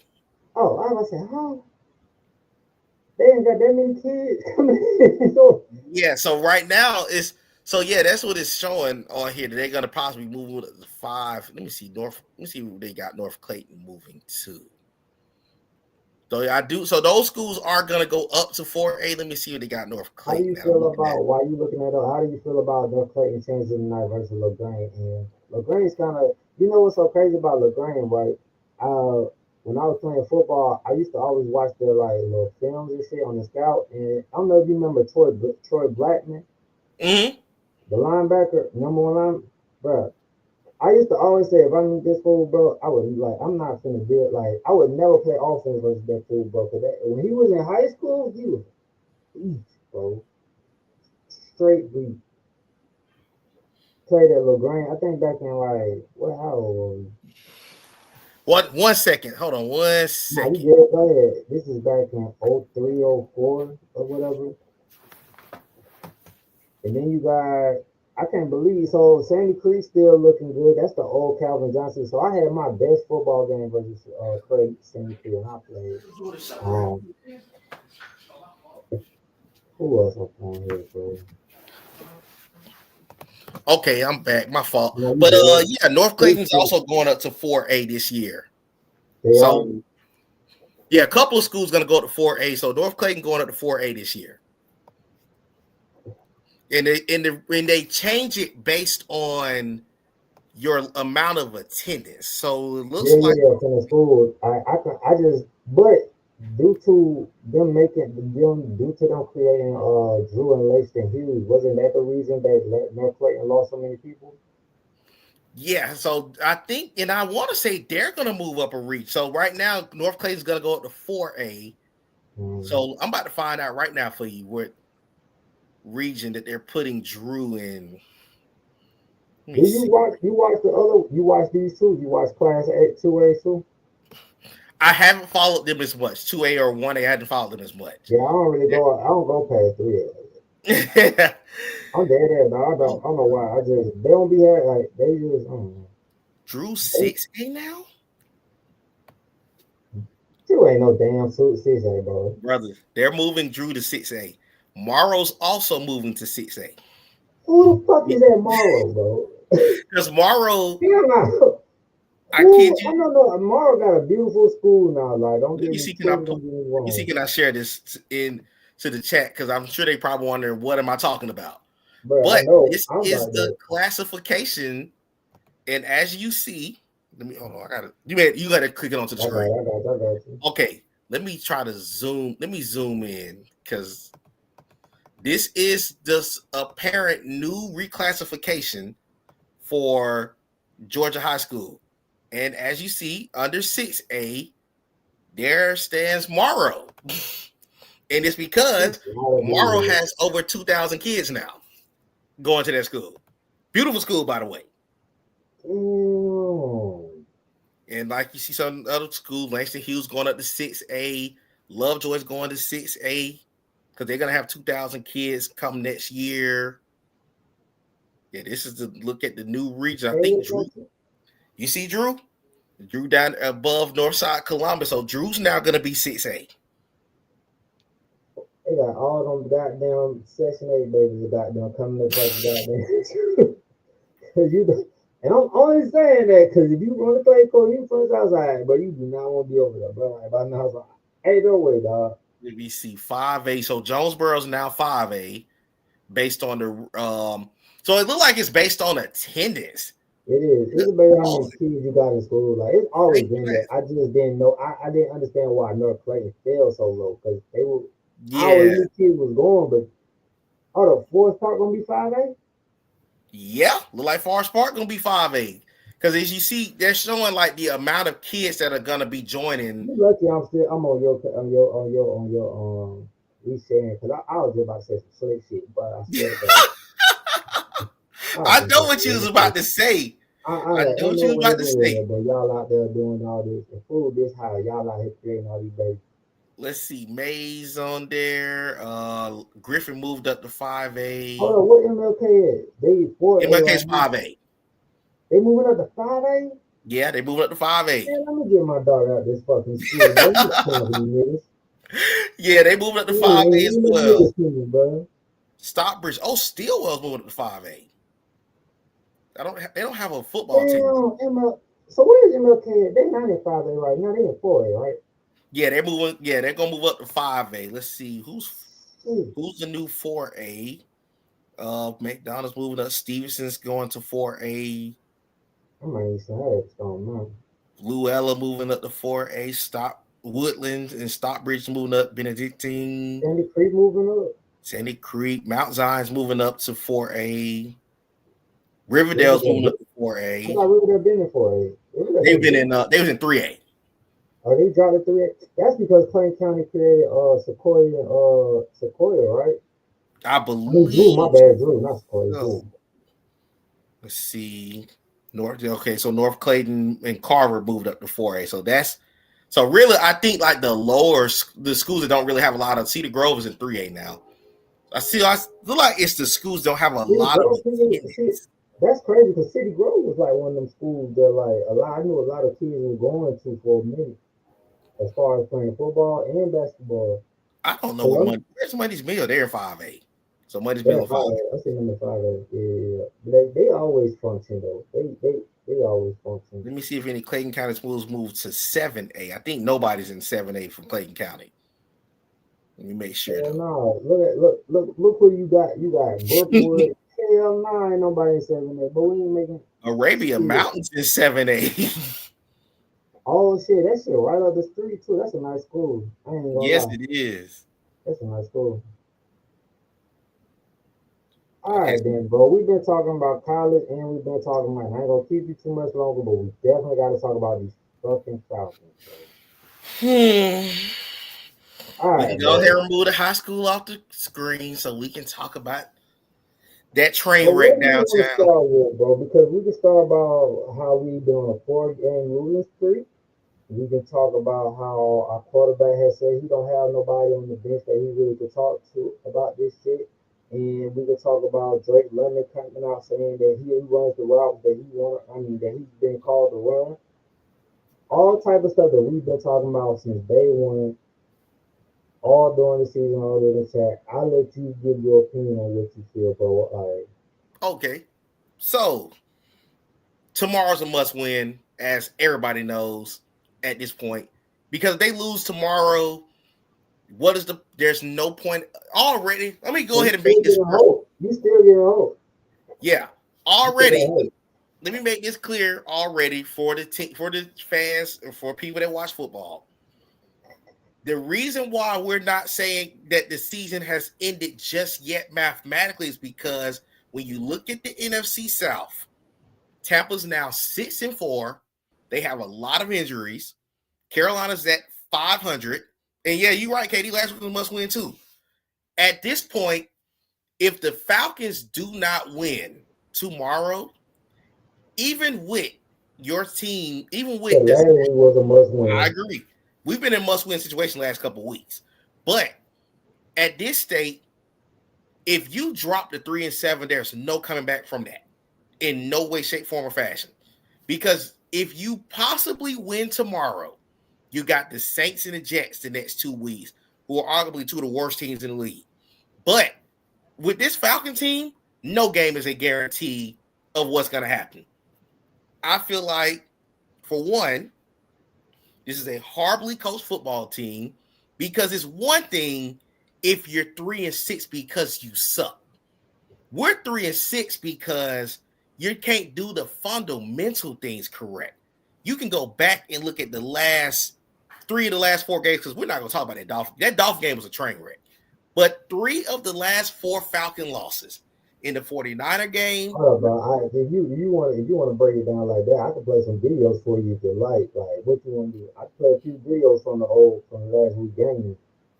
Oh, I was saying, how? They ain't got that many kids. Yeah, so right now that's what it's showing on here. That they're going to possibly move to 5. Let me see where they got North Clayton moving to. So those schools are going to go up to 4A. Let me see what they got North Clayton. How do you feel about, while you looking at it, how do you feel about North Clayton changing tonight versus LaGrange? And LaGrange's kind of, you know what's so crazy about LaGrange, right? When I was playing football, I used to always watch their like little films and shit on the scout. And I don't know if you remember Troy Blackman, the linebacker, number one line, bro. I used to always say, if I meet this fool, bro, I would like, I'm not finna do it. Like, I would never play offense versus that fool, bro. Cause when he was in high school, he was beast, bro. Straight beat. Played at LaGrange. I think back in like, how old was he? One second. Hold on 1 second. Nah, you go ahead. This is back in 03, 04 or whatever. And then you got, I can't believe, so Sandy Creek still looking good. That's the old Calvin Johnson. So I had my best football game versus Craig Sandy Creek, and I played. Who else up on here, bro? Okay, I'm back. My fault. But yeah, North Clayton's also going up to 4A this year. So yeah, a couple of schools going to go up to 4A. So North Clayton going up to 4A this year. And they change it based on your amount of attendance. So it looks like from the school. But due to them creating Drew and Langston Hughes, wasn't that the reason that North Clayton lost so many people? Yeah, so I think, and I want to say they're going to move up a reach. So right now, North Clayton's going to go up to 4A. So I'm about to find out right now for you what region that they're putting Drew in. Did you watch these two? You watch Class 2A too? I haven't followed them as much. 2A or 1A, I hadn't followed them as much. Yeah, I don't go past 3A. I'm dead at I don't know why. They don't be like they just Drew 6A now? Drew ain't no damn 6A, bro. Brother, they're moving Drew to 6A. Morrow's also moving to 6A. Who the fuck is that Morrow, bro? Because Morrow, I kid you. No. Morrow got a beautiful school now. Like, don't get me wrong. You see, can I share this to the chat? Because I'm sure they probably wondering what am I talking about. But this is the classification And as you see, let me hold on. You gotta click it onto the screen. I got you. Okay, let me try to zoom. Let me zoom in because this is this apparent new reclassification for Georgia High School. And as you see, under 6A, there stands Morrow. And it's because Morrow has over 2,000 kids now going to that school. Beautiful school, by the way. And like you see some other schools, Langston Hughes going up to 6A, Lovejoy's going to 6A, because they're going to have 2,000 kids come next year. Yeah, this is to look at the new region. I think Drew, you see Drew? Drew down above Northside Columbus. So Drew's now going to be 6A. They got all them goddamn Section 8 babies goddamn coming to fucking goddamn. Cause you, and I'm only saying that because if you run the clay court, you first outside, but you do not want to be over there, bro. If I know, I was like, hey, no way, dog. We see 5A. So Jonesboro's now 5A based on the so it looks like it's based on attendance. It is. It's based on how many kids you got in school. Like it's always been there. I just didn't know. I didn't understand why North Clayton fell so low because they were. Yeah. Our new kids was going, but the Forest Park gonna be 5A. Yeah, look like Forest Park gonna be 5A. Because as you see, they're showing like the amount of kids that are gonna be joining. You lucky I'm on your we saying because I was just about to say some slick shit, but I said that. I know what you was about to say. I know what you was about to say. But y'all out there doing all this and food this high, y'all out here creating all these babies. Let's see, Mays on there. Griffin moved up to 5A. Hold on, what MLK is? They 4A. MLK's 5A. They moving up to 5A? Yeah, they moved up to 5A. Man, let me get my daughter out this fucking school. Yeah, they moved up to 5A as well. Stockbridge. Oh, Stillwell's moving up to 5A. They don't have a football team. So where is MLK? They're not in 5A right now. They're in 4A, right? Yeah, they're moving. Yeah, they're gonna move up to 5A. Let's see who's the new 4A. McDonald's moving up. Stevenson's going to 4A. I might need some help on Luella moving up to 4A. Woodlands and Stockbridge moving up. Benedictine. Sandy Creek moving up. Sandy Creek. Mount Zion's moving up to 4A. Riverdale's moving up to 4A. I thought Riverdale been in 4A. They was in 3A. Oh, they dropped the 3A. That's because Clayton County created Sequoia, right? I believe. Drew, my bad, Drew, not Sequoia. Oh. Let's see. So North Clayton and Carver moved up to 4A. So really, I think like the schools that don't really have a lot of Cedar Grove is in 3A now. I feel like it's the schools don't have a lot of. That's crazy because City Grove was like one of them schools that I knew a lot of kids were going to for a minute as far as playing football and basketball. I don't know where's Money's Mill. They're in 5A. So Money's Mill in 5A. I see them in 5A. Yeah. They always function though. They always function. Let me see if any Clayton County schools moved to 7A. I think nobody's in 7A from Clayton County. Let me make sure. No, look who you got. You got Brookwood. Hell no, ain't nobody in 7A. But we ain't making Arabia Mountains in 7A. Oh shit, that shit right up the street too. That's a nice school. I ain't gonna lie. It is. That's a nice school. All right, then, bro. We've been talking about college and we've been talking about. I ain't gonna keep you too much longer, but we definitely got to talk about these fucking Falcons. All right, go ahead and remove the high school off the screen so we can talk about that train wreck downtown. Start with, bro, because we can start about how we doing a 4-game losing streak. We can talk about how our quarterback has said he don't have nobody on the bench that he really could talk to about this shit. And we can talk about Drake London coming out saying that he runs the route that that he's been called to run. All type of stuff that we've been talking about since day one, all during the season, all during the chat. I'll let you give your opinion on what you feel, bro. Okay. So tomorrow's a must win, as everybody knows at this point. Because if they lose tomorrow, there's no point already. Let me go ahead and make this. You still getting hope. Yeah. Already let me make this clear already for the fans and for people that watch football. The reason why we're not saying that the season has ended just yet mathematically is because when you look at the NFC South, Tampa's now 6-4. They have a lot of injuries. Carolina's at 500. And yeah, you're right, Katie. Last week was a must win too. At this point, if the Falcons do not win tomorrow, even with your team, even The with this, last week was a must I win. agree. We've been in must win situation last couple of weeks. But at this state, if you drop the 3-7, there's no coming back from that in no way, shape, form, or fashion. Because if you possibly win tomorrow, you got the Saints and the Jets the next 2 weeks, who are arguably two of the worst teams in the league. But with this Falcon team, no game is a guarantee of what's going to happen. I feel like, for one, this is a horribly coached football team because it's one thing if you're 3-6 because you suck. We're 3-6 because you can't do the fundamental things correct. You can go back and look at the last 3 of the last 4 games because we're not going to talk about that Dolphin. That Dolphin game was a train wreck. But 3 of the last 4 Falcon losses in the 49er game. Hold up, bro. If you want to break it down like that, I can play some videos for you if you like. Like what you want to do? I can play a few videos from the last week game.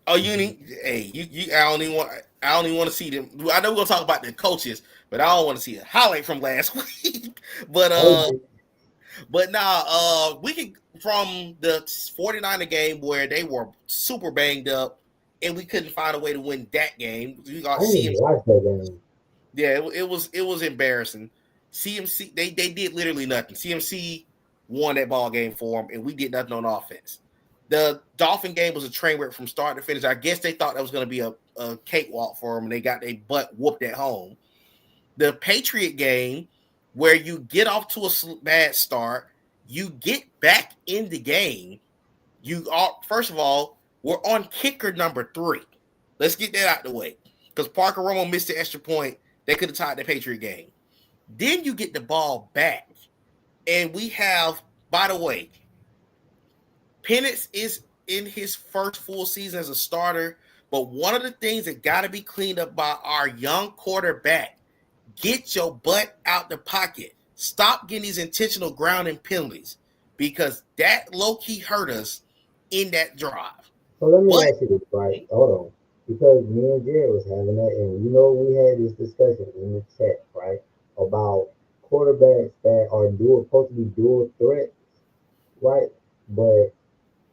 Oh, you need, hey, you I don't even want to see them. I know we're gonna talk about the coaches, but I don't want to see a highlight from last week. But we can from the 49er game where they were super banged up and we couldn't find a way to win that game. We got I didn't even watch that game. Yeah, it was embarrassing. CMC they did literally nothing. CMC won that ball game for them, and we did nothing on offense. The Dolphin game was a train wreck from start to finish. I guess they thought that was going to be a cakewalk for them, and they got their butt whooped at home. The Patriot game, where you get off to a bad start, you get back in the game. You are, first of all, we're on kicker number 3. Let's get that out the way because Parker Romo missed the extra point. They could have tied the Patriot game. Then you get the ball back, and we have, by the way, Penix is in his first full season as a starter, but one of the things that got to be cleaned up by our young quarterback, get your butt out the pocket. Stop getting these intentional grounding penalties because that low-key hurt us in that drive. So let me ask you this, right? Hold on. Because me and Jared was having that, and we had this discussion in the chat, right? About quarterbacks that are supposed to be dual threats, right?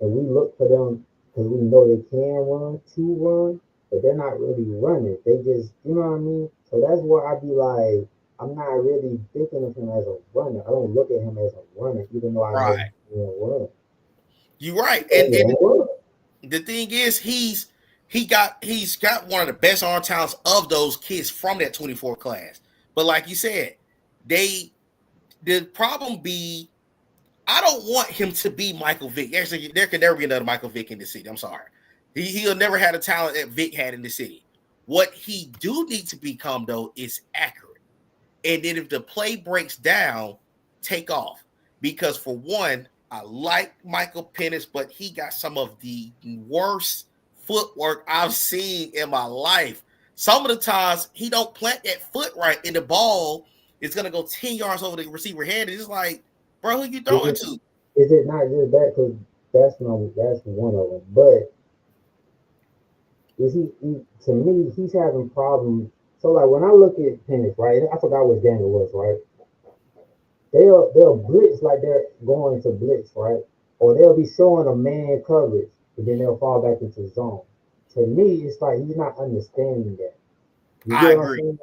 And we look for them because we know they can run, but they're not really running. They just, you know what I mean? So that's where I be like, I'm not really thinking of him as a runner. I don't look at him as a runner, even though I know he's going to run. You're right. And the thing is, he's got one of the best arm talents of those kids from that 24 class. But like you said, the problem be, I don't want him to be Michael Vick. There could never be another Michael Vick in the city. I'm sorry. He'll never had a talent that Vick had in the city. What he do need to become, though, is accurate. And then if the play breaks down, take off. Because for one, I like Michael Penix, but he got some of the worst footwork I've seen in my life. Some of the times he don't plant that foot right, and the ball is going to go 10 yards over the receiver head. It's like, bro, who you throwing to? Is it not just that? Because that's one of them. But is he to me, he's having problems. So like when I look at Penix, right? I forgot what game it was, right? They'll blitz like they're going to blitz, right? Or they'll be showing a man coverage, and then they'll fall back into zone. To me, it's like he's not understanding that. You get what I'm saying?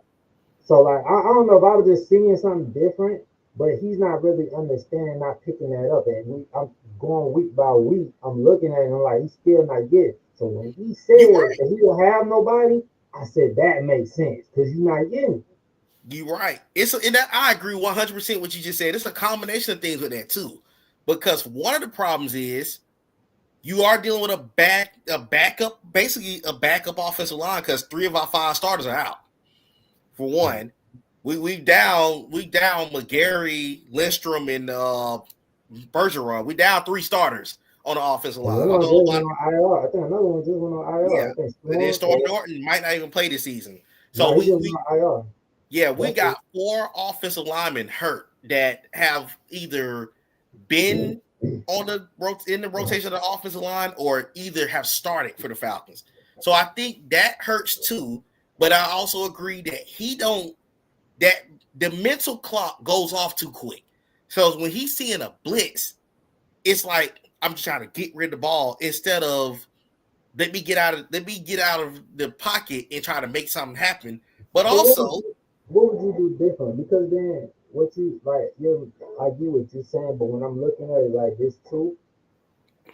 So like I don't know if I was just seeing something different, but he's not really understanding, not picking that up. And I'm going week by week. I'm looking at him like he's still not getting. So when he said that he don't have nobody, I said that makes sense because he's not getting it. You're right. I agree 100% what you just said. It's a combination of things with that too, because one of the problems is you are dealing with a backup, basically a backup offensive line because 3 of our 5 starters are out. For one, We down McGarry, Lindstrom, and Bergeron. We down 3 starters on the offensive line. One just went on IR. I think another one just went on IR. Yeah, I think and then Storm Norton might not even play this season. So he just we went on IR. Yeah, we got 4 offensive linemen hurt that have either been in the rotation of the offensive line or either have started for the Falcons. So I think that hurts too. But I also agree that the mental clock goes off too quick. So when he's seeing a blitz, it's like I'm just trying to get rid of the ball instead of let me get out of the pocket and try to make something happen. But also, what would you do different? Because then what you like, I get what you're saying, but when I'm looking at it like this too,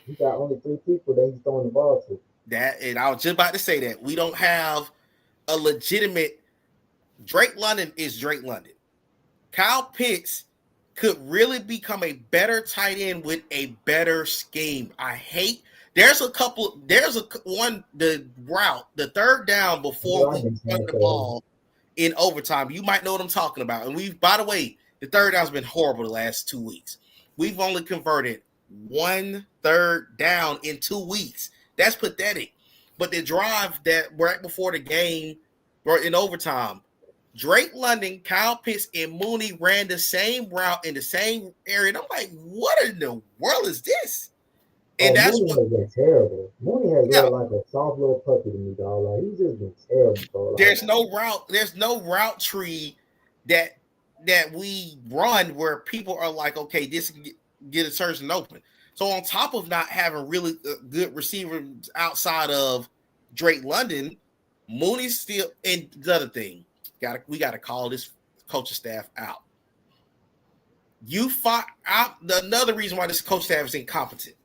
he got only 3 people that he's throwing the ball to. And I was just about to say that we don't have a legitimate. Drake London is Drake London. Kyle Pitts could really become a better tight end with a better scheme. There's the route, the third down before we run the ball in overtime. You might know what I'm talking about. And by the way, the third down's been horrible the last 2 weeks. We've only converted 1 third down in 2 weeks. That's pathetic. But the drive that right before the game or in overtime, Drake London, Kyle Pitts, and Mooney ran the same route in the same area. And I'm like, what in the world is this? And that's Mooney has been terrible. Mooney has looked like a soft little puppy to me, dog. Like he's just been terrible, bro. There's no route tree that we run where people are like, okay, this can get a person open. So on top of not having really good receivers outside of Drake London, Mooney's still. And the other thing, we got to call this coaching staff out. Another reason why this coaching staff is incompetent.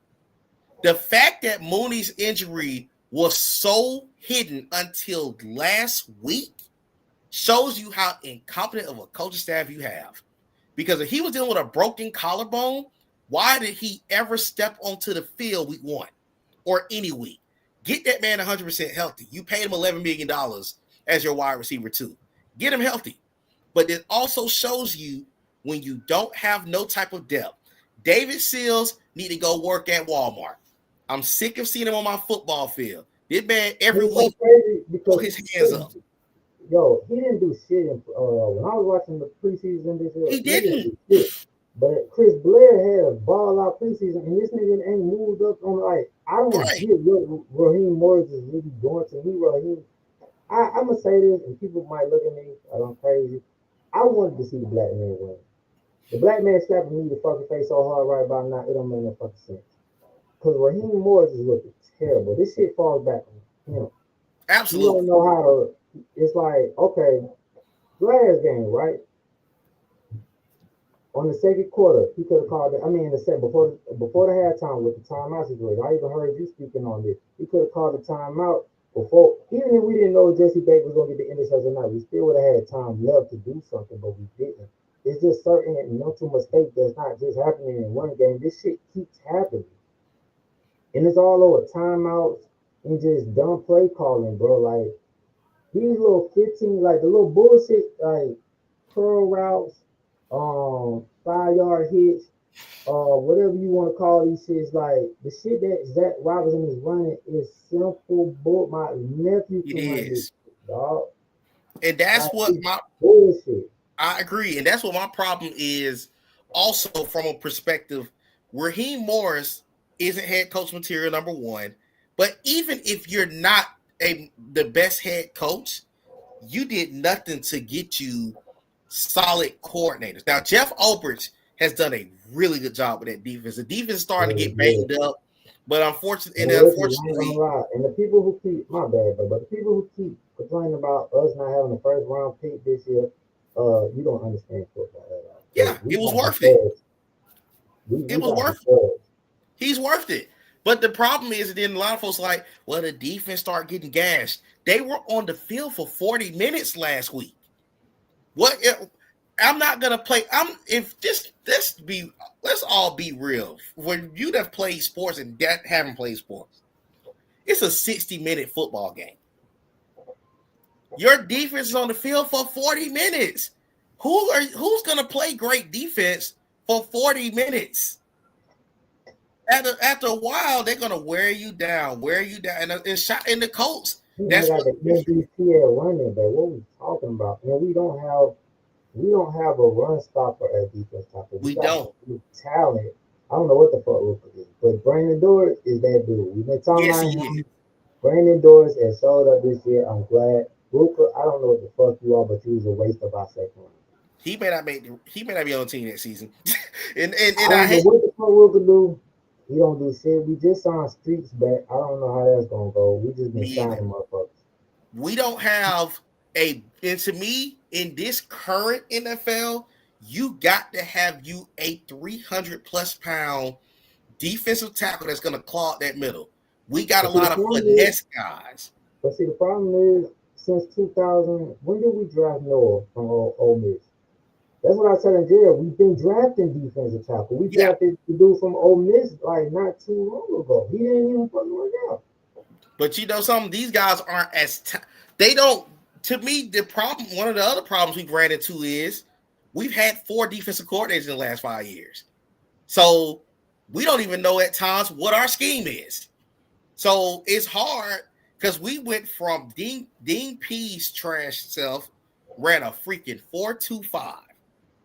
The fact that Mooney's injury was so hidden until last week shows you how incompetent of a coaching staff you have. Because if he was dealing with a broken collarbone, why did he ever step onto the field week 1 or any week? Get that man 100% healthy. You paid him $11 million as your wide receiver too. Get him healthy. But it also shows you when you don't have no type of depth. David Sills need to go work at Walmart. I'm sick of seeing him on my football field. This man every week put his hands up. Yo, he didn't do shit. When I was watching the preseason this year, he didn't. Do shit. But Chris Blair had a ball out preseason, and this nigga ain't moved up on like I don't get what Raheem Morris is really doing to me. Raheem, I'm gonna say this, and people might look at me like I'm crazy. I wanted to see the black man win. The black man slapping me the fucking face so hard right about now, it don't make no fucking sense. Because Raheem Morris is looking terrible. This shit falls back on him. Absolutely. You don't know how to. It's like, okay, last game, right? On the second quarter, he could have called it. I mean, before the halftime with the timeout situation. I even heard you speaking on this. He could have called the timeout before, even if we didn't know Jesse Baker was going to get the interception or not. We still would have had time left to do something, but we didn't. It's just certain mental mistake that's not just happening in one game. This shit keeps happening, and it's all over timeouts and just dumb play calling, bro. Like these little 15, like the little bullshit, like curl routes. 5-yard hits, whatever you want to call these shits, like the shit that Zach Robinson is running is simple bull. My nephew can run this shit, dog. And that's like, what my bullshit. I agree, and that's what my problem is. Also, from a perspective, Raheem Morris isn't head coach material, number one. But even if you're not the best head coach, you did nothing to get you solid coordinators. Now, Jeff Ulbrich has done a really good job with that defense. The defense is starting to get banged up, but unfortunately, and the people who keep but the people who keep complaining about us not having a first round pick this year, you don't understand football at all. Yeah, it was worth it. It was worth it. He's worth it. But the problem is, then a lot of folks are like, well, the defense started getting gashed. They were on the field for 40 minutes last week. What? I'm not gonna play. Let's all be real. When you have played sports and haven't played sports, it's a 60-minute football game. Your defense is on the field for 40 minutes. Who's gonna play great defense for 40 minutes? After a while, they're gonna wear you down, and shot in the Colts. We That's got what the MVP at running back. What we talking about? And we don't have a run stopper at defense tackle. We we got don't. some talent. I don't know what the fuck Rooker is, but Brandon Doris is that dude. We've been talking Yes, about he is. him. Brandon Doris has showed up this year. I'm glad. Rooker, I don't know what the fuck you are, but you was a waste of our second round. He may not be on the team that season. and I I don't know hate what the fuck Rooker do. He don't do shit. We just signed Streets back. I don't know how that's gonna go. We just been me either. signing motherfuckers. We don't have and to me, in this current NFL, you got to have you a 300 plus pound defensive tackle that's gonna clog that middle. We got a But see, the lot of problem is, finesse guys. the problem is, since 2000, when did we draft Noah from Ole Miss? That's what I said in jail. We've been drafting defensive tackle. We Yeah, drafted the dude from Ole Miss like not too long ago. He didn't even fucking work out. but you know something, these guys aren't they don't. To me, the problem, one of the other problems we've ran into is we've had 4 defensive coordinators in the last 5 years. So we don't even know at times what our scheme is. So it's hard because we went from Dean P's trash self, ran a freaking 4-2-5.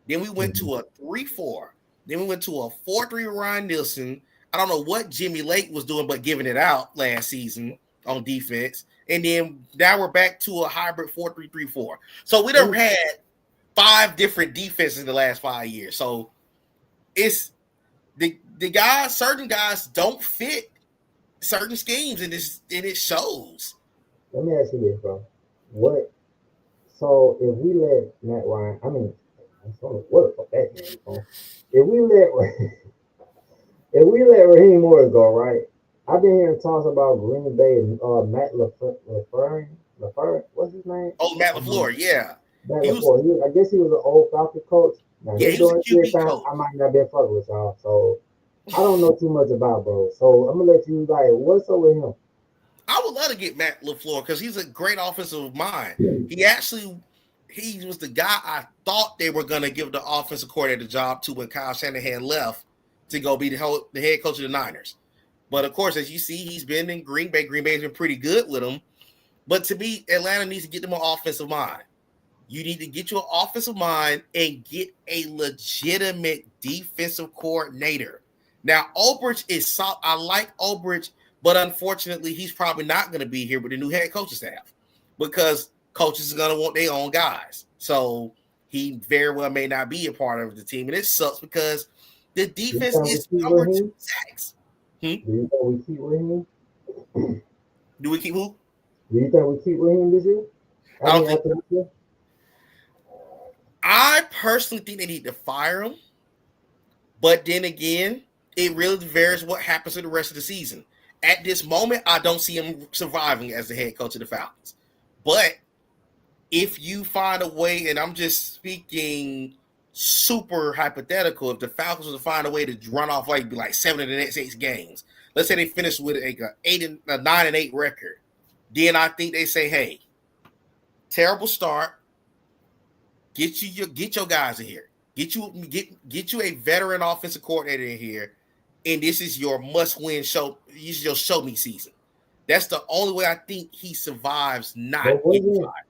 Then we went Mhm. to a 3-4. Then we went to a 4-3 with Ryan Nielsen. I don't know what Jimmy Lake was doing but giving it out last season on defense. And then now we're back to a hybrid 4-3-3-4. So we done had 5 different defenses in the last 5 years. So it's the guys, certain guys don't fit certain schemes, and it shows. Let me ask you this, bro. What? So if we let Matt Ryan, I mean, what the fuck that name from? If we let if we let Raheem Morris go, right? I've been hearing talks about Green Bay and Matt LaFleur, what's his name? Oh, Matt LaFleur, yeah, Matt he was. LaFleur. I guess he was an old Falcon coach. Now Yeah, his he was a during his QB time, coach. I might not been fucking with y'all, so I don't know too much about bro. So I'm gonna let you like, what's up with him? I would love to get Matt LaFleur because he's a great offensive mind. He was the guy I thought they were going to give the offensive coordinator job to when Kyle Shanahan left to go be the head coach of the Niners. But of course, as you see, he's been in Green Bay. Green Bay's been pretty good with him. But to me, Atlanta needs to get them an offensive mind. You need to get your offensive mind and get a legitimate defensive coordinator. Now, Ulbrich is soft. I like Ulbrich, but unfortunately, he's probably not going to be here with the new head coaching staff because coaches are going to want their own guys. So he very well may not be a part of the team. And it sucks because the Do you defense think we is keep number 2 Raheem? sacks. Do you think we keep Raheem? Do we keep who? Do you think we keep Raheem this year? I I don't mean, think. after this year? I personally think they need to fire him. But then again, it really varies what happens in the rest of the season. At this moment, I don't see him surviving as the head coach of the Falcons. But if you find a way, and I'm just speaking super hypothetical, if the Falcons were to find a way to run off like 7 of the next 8 games, let's say they finish with a 9-8 record, then I think they say, hey, terrible start. Get your guys in here. Get you a veteran offensive coordinator in here, and this is your must-win show. This is your show me season. That's the only way I think he survives not But getting wasn't fired.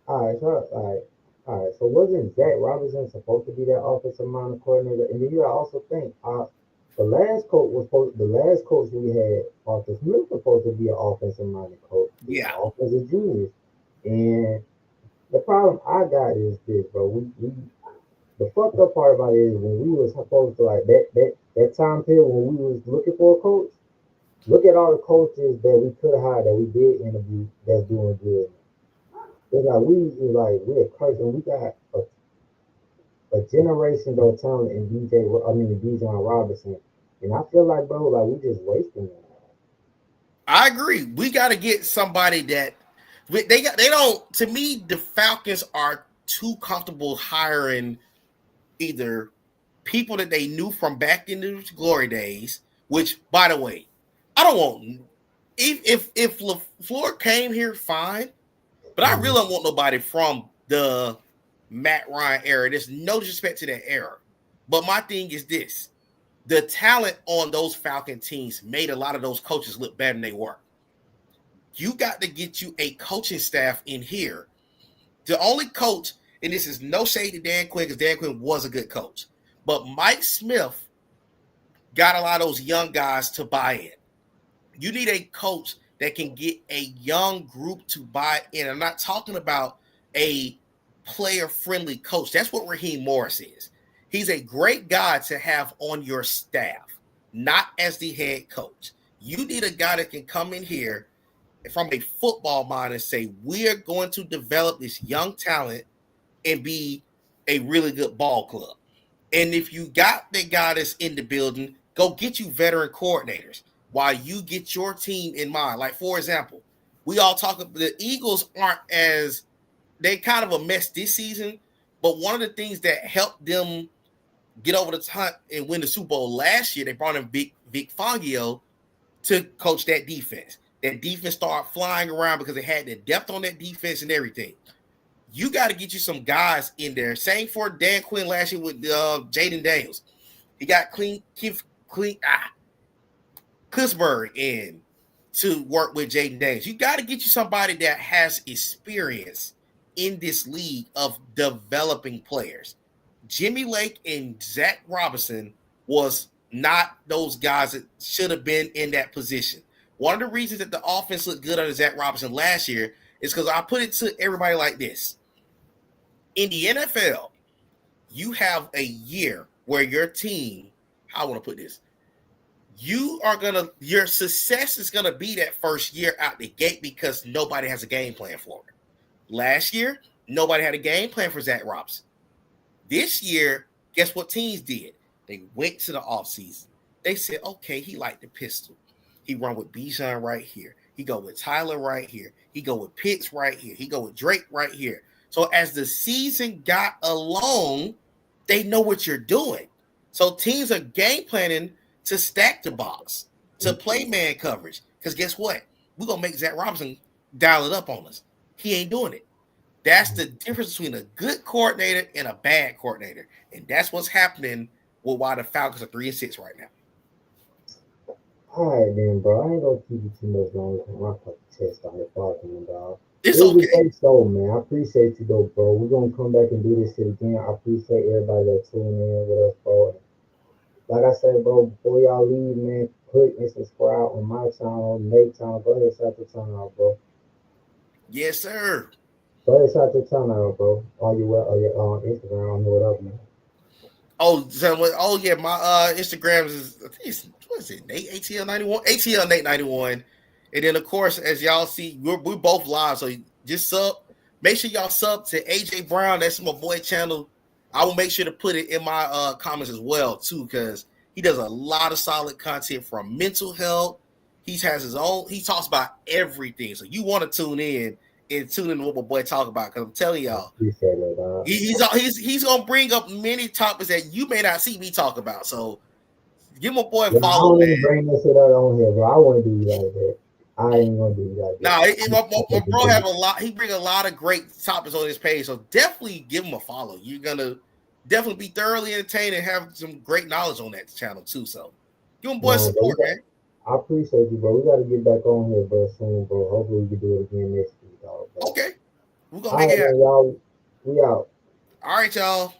all right. So wasn't Jack Robinson supposed to be that offensive minded coordinator? And then you gotta also think, the last coach we had, Arthur Smith, was supposed to be an offensive minded coach. He was Yeah, an offensive genius. And the problem I got is this, bro. We the fucked up part about it is when we was supposed to like that time period when we was looking for a coach. Look at all the coaches that we could have hired that we did interview that's doing good. We're cursing. We got a generational talent in Bijan Robinson, and I feel like bro, like we just wasting it. I agree. We got to get somebody that they don't. To me, the Falcons are too comfortable hiring either people that they knew from back in the glory days. Which, by the way, I don't want. If LaFleur came here, fine. But I really Mhm. don't want nobody from the Matt Ryan era. There's no disrespect to that era. But my thing is this. The talent on those Falcon teams made a lot of those coaches look better than they were. You got to get you a coaching staff in here. The only coach, and this is no shade to Dan Quinn, because Dan Quinn was a good coach, but Mike Smith got a lot of those young guys to buy in. You need a coach that can get a young group to buy in. I'm not talking about a player-friendly coach. That's what Raheem Morris is. He's a great guy to have on your staff, not as the head coach. You need a guy that can come in here from a football mind and say, we're going to develop this young talent and be a really good ball club. And if you got that guy that's in the building, go get you veteran coordinators while you get your team in mind. Like, for example, we all talk about the Eagles they kind of a mess this season, but one of the things that helped them get over the top and win the Super Bowl last year, they brought in Vic Fangio to coach that defense. That defense started flying around because they had the depth on that defense and everything. You got to get you some guys in there. Same for Dan Quinn last year with Jaden Daniels. He got Pittsburgh in to work with Jaden Daniels. You got to get you somebody that has experience in this league of developing players. Jimmy Lake and Zach Robinson was not those guys that should have been in that position. One of the reasons that the offense looked good under Zach Robinson last year is because I put it to everybody like this. In the NFL, you have a year where your team, how I want to put this, your success is going to be that first year out the gate because nobody has a game plan for it. Last year, nobody had a game plan for Zach Robinson. This year, guess what teams did? They went to the offseason. They said, okay, he liked the pistol. He run with Bijan right here. He go with Tyler right here. He go with Pitts right here. He go with Drake right here. So as the season got along, they know what you're doing. So teams are game planning to stack the box, to play man coverage. Because guess what? We're going to make Zach Robinson dial it up on us. He ain't doing it. That's the difference between a good coordinator and a bad coordinator. And that's what's happening with why the Falcons are 3-6 right now. All right, then, bro. I ain't gonna keep you too much longer because my fucking chest started barking, dog. It's It was a okay. great show, man. I appreciate you, though, bro. We're gonna come back and do this shit again. I appreciate everybody that tuned in with us, bro. Like I said, bro, before y'all leave, man, click and subscribe on my channel, Nate's channel. Go ahead, shout the channel out, bro. Yes, sir. Go ahead, shout the channel out, bro. On your Instagram, on whatever, man. Oh yeah, my Instagram is, I think it's, what is it, Nate ATL91? ATL Nate 91. And then of course, as y'all see, we're both live. So just make sure y'all sub to AJ Brown. That's my boy channel. I will make sure to put it in my comments as well, too, because he does a lot of solid content from mental health. He talks about everything. So you want to tune in to what my boy talk about, because I'm telling y'all, he's gonna bring up many topics that you may not see me talk about. So give my boy a follow, I don't man. even bring that shit out on here, bro. I want to do you like that. I ain't gonna do you like that. My bro have a lot. He bring a lot of great topics on his page. So definitely give him a follow. You're gonna definitely be thoroughly entertained and have some great knowledge on that channel too. So give him boy support, man. I appreciate you, bro. We got to get back on here, bro, soon, bro. Hopefully we can do it again next week, dog. Okay. We're going to make it happen. Y'all. We out. All right, y'all.